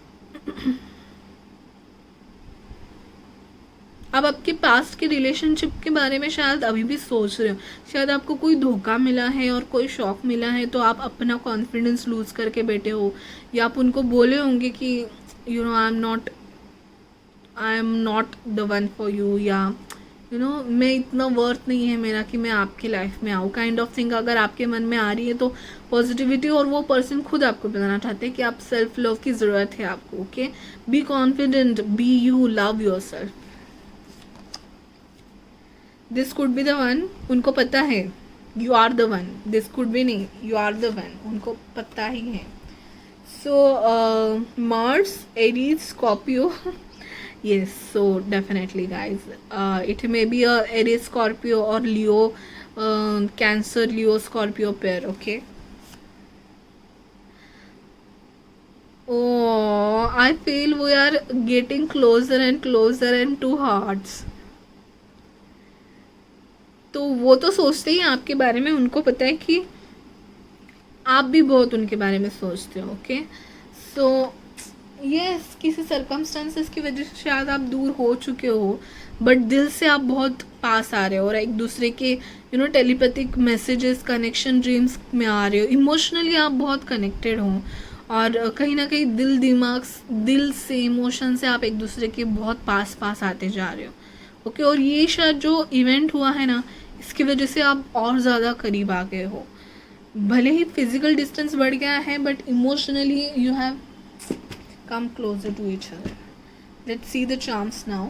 S1: आपके पास्ट के रिलेशनशिप के बारे में शायद अभी भी सोच रहे हो. शायद आपको कोई धोखा मिला है और कोई शॉक मिला है, तो आप अपना कॉन्फिडेंस लूज करके बैठे हो, या आप उनको बोले होंगे कि you no I am not the one for you, या यू नो मैं इतना वर्थ नहीं है मेरा कि मैं आपकी लाइफ में आऊँ, काइंड ऑफ थिंग अगर आपके मन में आ रही है, तो पॉजिटिविटी, और वो पर्सन खुद आपको बताना चाहते हैं कि आप सेल्फ लव की ज़रूरत है आपको. Okay, be confident, be you, love yourself. This could be the one. उनको पता है you are the one. This could be नहीं, यू आर द वन, उनको पता ही है. So Mars, Aries, Scorpio. Yes, so definitely guys, it may be a Aries, Scorpio or Leo, Cancer, Leo, Scorpio pair. Okay. Oh, I feel we are getting closer and closer and two hearts. तो वो तो सोचते ही आपके बारे में, उनको पता है कि आप भी बहुत उनके बारे में सोचते हो. ओके, सो यस, किसी सर्कमस्टांसेस की वजह से शायद आप दूर हो चुके हो, बट दिल से आप बहुत पास आ रहे हो, और एक दूसरे के टेलीपैथिक मैसेजेस, कनेक्शन, ड्रीम्स में आ रहे हो. इमोशनली आप बहुत कनेक्टेड हो, और कहीं ना कहीं दिल से, इमोशन से आप एक दूसरे के बहुत पास आते जा रहे हो. ओके, और ये शायद जो इवेंट हुआ है ना, इसकी वजह से आप और ज़्यादा करीब आ गए हो. भले ही फिजिकल डिस्टेंस बढ़ गया है, but emotionally you have come closer to each other. Let's see the charms now.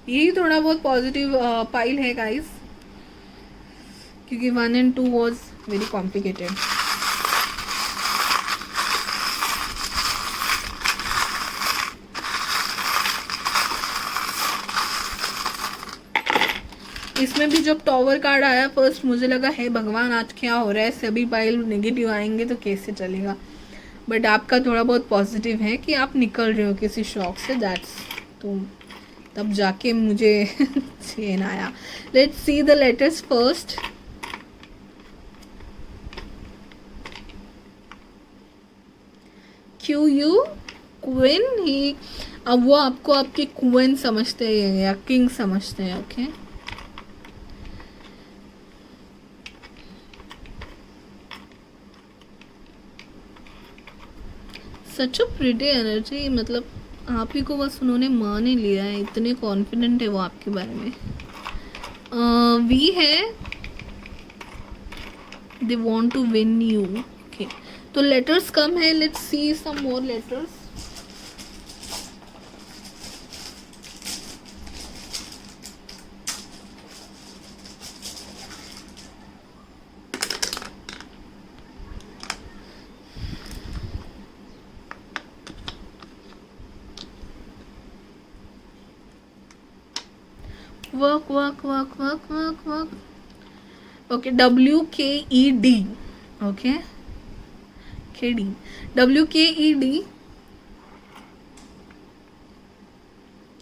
S1: यही थोड़ा बहुत पॉजिटिव पाइल है गाइस. क्योंकि 1 and 2 वॉज वेरी कॉम्प्लिकेटेड. इसमें भी जब टॉवर कार्ड आया फर्स्ट मुझे लगा है भगवान आज क्या हो रहा है, सभी पाइल नेगेटिव आएंगे तो कैसे चलेगा. बट आपका थोड़ा बहुत पॉजिटिव है कि आप निकल रहे हो किसी शौक से. दैट्स तो तब जाके मुझे चैन आया. Let's see the letters first. Q U queen. ही अब वो आपको आपकी क्वीन समझते हैं या किंग समझते हैं. Okay such a pretty energy. मतलब आप ही को बस उन्होंने मान ही लिया है, इतने कॉन्फिडेंट है वो आपके बारे में. वी है they want to win you. Okay तो लेटर्स कम है. Let's see some more letters. work. Okay, WKED. Okay, KD. WKED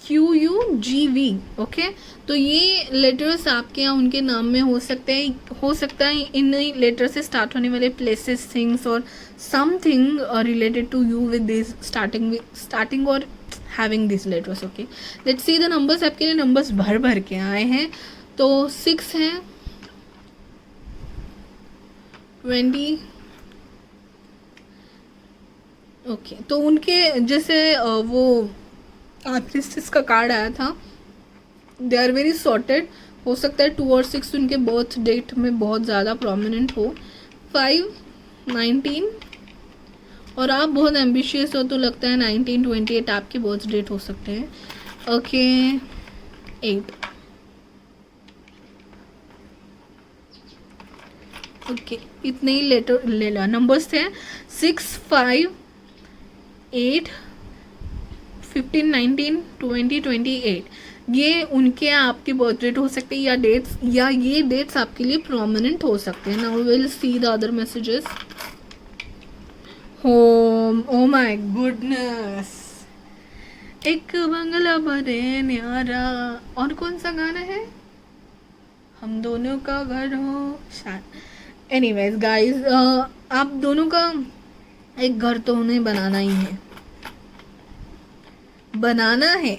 S1: QUGV. Okay तो ये लेटर्स आपके यहाँ उनके नाम में हो सकते हैं. हो सकता है इन लेटर से स्टार्ट होने वाले प्लेसेस, थिंग्स और something related to you with this starting और having this letters. Okay let's see the numbers. आपके लिए नंबर्स भर भर के आए हैं. तो 6 है, 20. ओके तो उनके जैसे वो आर्टिस्ट का कार्ड आया था, दे आर वेरी सॉर्टेड. हो सकता है 2 और 6 उनके बर्थ डेट में बहुत ज़्यादा प्रोमिनेंट हो. 5, 19 और आप बहुत एम्बिशियस हो तो लगता है 1928 आपके बर्थ डेट हो सकते हैं. ओके 8. ओके इतने ही लेटर नंबर्स थे. 6, 5, 8, 15, 19, 20, 28 ये उनके आपके बर्थ डेट हो सकते हैं या डेट्स, या ये डेट्स आपके लिए प्रोमिनेंट हो सकते हैं. Now will see the other messages. Home. Oh my goodness. एक बंगला बड़े न्यारा. और कौन सा गाना है? हम दोनों का घर हो शायद. एनीवेज गाइस आप दोनों का एक घर तो उन्हें बनाना ही है, बनाना है.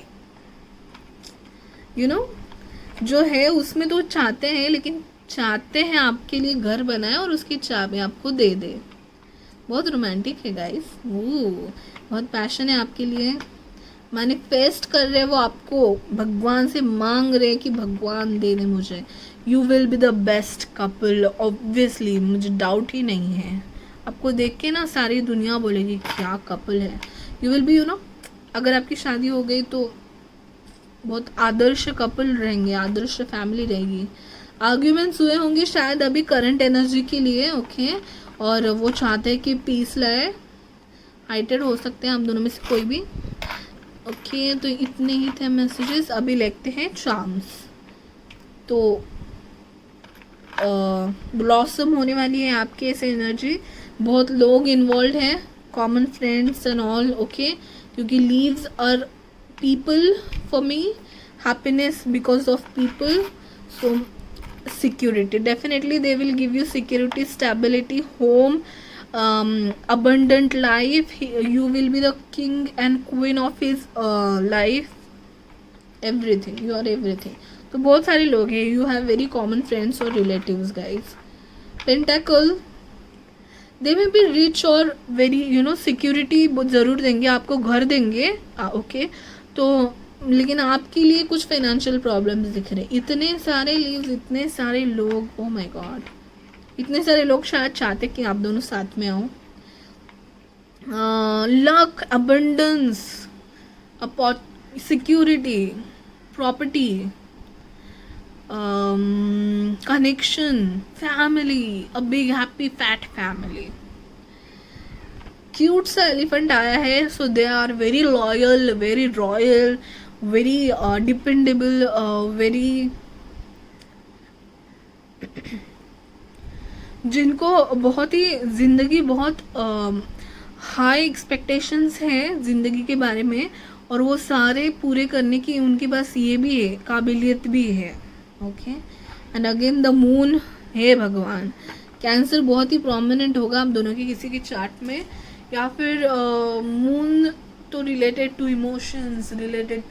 S1: यू नो जो है उसमें तो चाहते हैं, लेकिन चाहते हैं आपके लिए घर बनाए और उसकी चाबी आपको दे दे. बहुत रोमांटिक है गाइस. बहुत पैशन है आपके लिए. मैनिफेस्ट कर रहे वो आपको, भगवान से मांग रहे कि भगवान दे दे मुझे. You will be the best couple obviously, मुझे डाउट ही नहीं है. आपको देख के ना सारी दुनिया बोलेगी क्या कपल है. You will be you know अगर आपकी शादी हो गई तो बहुत आदर्श कपल रहेंगे, आदर्श फैमिली रहेगी. आर्ग्यूमेंट्स हुए होंगे शायद अभी करंट एनर्जी के लिए. ओके और वो चाहते हैं कि पीस लाए. हाइटेड हो सकते हैं आप दोनों में से कोई भी. ओके तो इतने ही थे मैसेजेस. अभी लिखते हैं चार्म्स. तो ब्लॉसम होने वाली है आपके ऐसे एनर्जी. बहुत लोग इन्वॉल्व हैं, common friends and all. Okay क्योंकि leaves are people for me, happiness because of people. So security, definitely they will give you security, stability, home, abundant life. You will be the king and queen of his life. Everything, you are everything. तो बहुत सारे लोग हैं. You have very common friends or relatives guys. Pentacle, दे में भी rich और very you know security ज़रूर देंगे आपको, घर देंगे. ओके तो लेकिन आपके लिए कुछ फाइनेंशियल प्रॉब्लम्स दिख रहे. इतने सारे लीव्स, इतने सारे लोग, ओ माय गॉड, इतने सारे लोग शायद चाहते कि आप दोनों साथ में आओ. Luck, abundance, security, property, connection, family, a big happy fat family. Cute सा एलिफेंट आया है, so they are very loyal, very royal, very dependable, very, जिनको बहुत ही ज़िंदगी बहुत हाई एक्सपेक्टेशंस हैं ज़िंदगी के बारे में, और वो सारे पूरे करने की उनके पास ये भी है, काबिलियत भी है. Okay, and again the moon. हे भगवान, कैंसर बहुत ही प्रोमिनेंट होगा आप दोनों की किसी की चार्ट में, या फिर मून तो related to emotions, related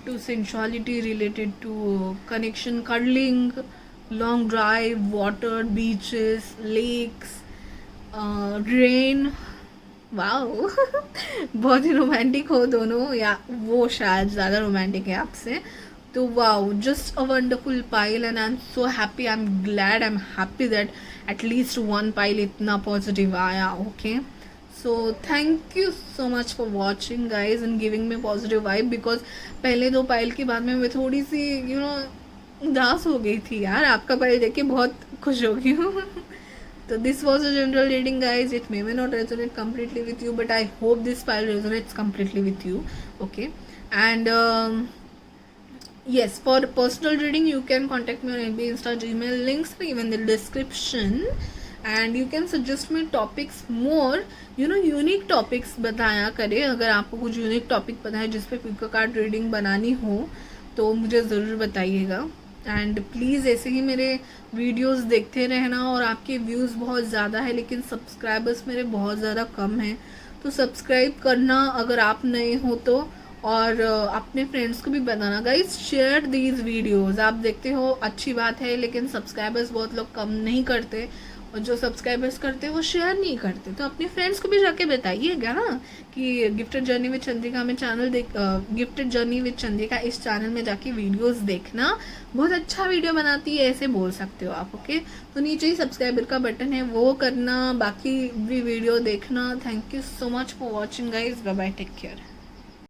S1: to sensuality, related to connection, cuddling, long drive, water, beaches, lakes, rain. Wow बहुत ही रोमांटिक हो दोनों, या वो शायद ज़्यादा रोमांटिक है आपसे. तो wow, just a wonderful pile, and I am so happy, I am glad, I am happy that at least one pile इतना पॉजिटिव आया. Okay, so thank you so much for watching guys and giving me positive vibe, because पहले 2 pile के बाद में मैं थोड़ी सी उदास हो गई थी यार. आपका पाइल देख के बहुत खुश हो गई हूँ. So this was a general reading guys, it may not resonate completely with you, but I hope this file resonates completely with you. Okay, and yes, for personal reading you can contact me on FB, Insta, Gmail, links are given in the description, and you can suggest me topics more, unique topics बताया करें. अगर आपको कुछ unique topic पता है जिस पे pico card reading बनानी हो तो मुझे ज़रूर बताइएगा. एंड प्लीज़ ऐसे ही मेरे वीडियोस देखते रहना. और आपके व्यूज़ बहुत ज़्यादा है लेकिन सब्सक्राइबर्स मेरे बहुत ज़्यादा कम हैं, तो सब्सक्राइब करना अगर आप नए हो तो, और अपने फ्रेंड्स को भी बताना. Guys, share these videos. आप देखते हो अच्छी बात है, लेकिन सब्सक्राइबर्स बहुत लोग कम नहीं करते, और जो सब्सक्राइबर्स करते हैं वो शेयर नहीं करते. तो अपने फ्रेंड्स को भी जाके बताइएगा ना कि गिफ्टेड जर्नी विद चंद्रिका में channel gifted journey with Chandrika इस चैनल में जाके वीडियोस देखना, बहुत अच्छा वीडियो बनाती है, ऐसे बोल सकते हो आप. ओके, तो नीचे ही सब्सक्राइबर का बटन है, वो करना, बाकी भी वीडियो देखना. Thank you so much for watching guys. Bye bye, take care.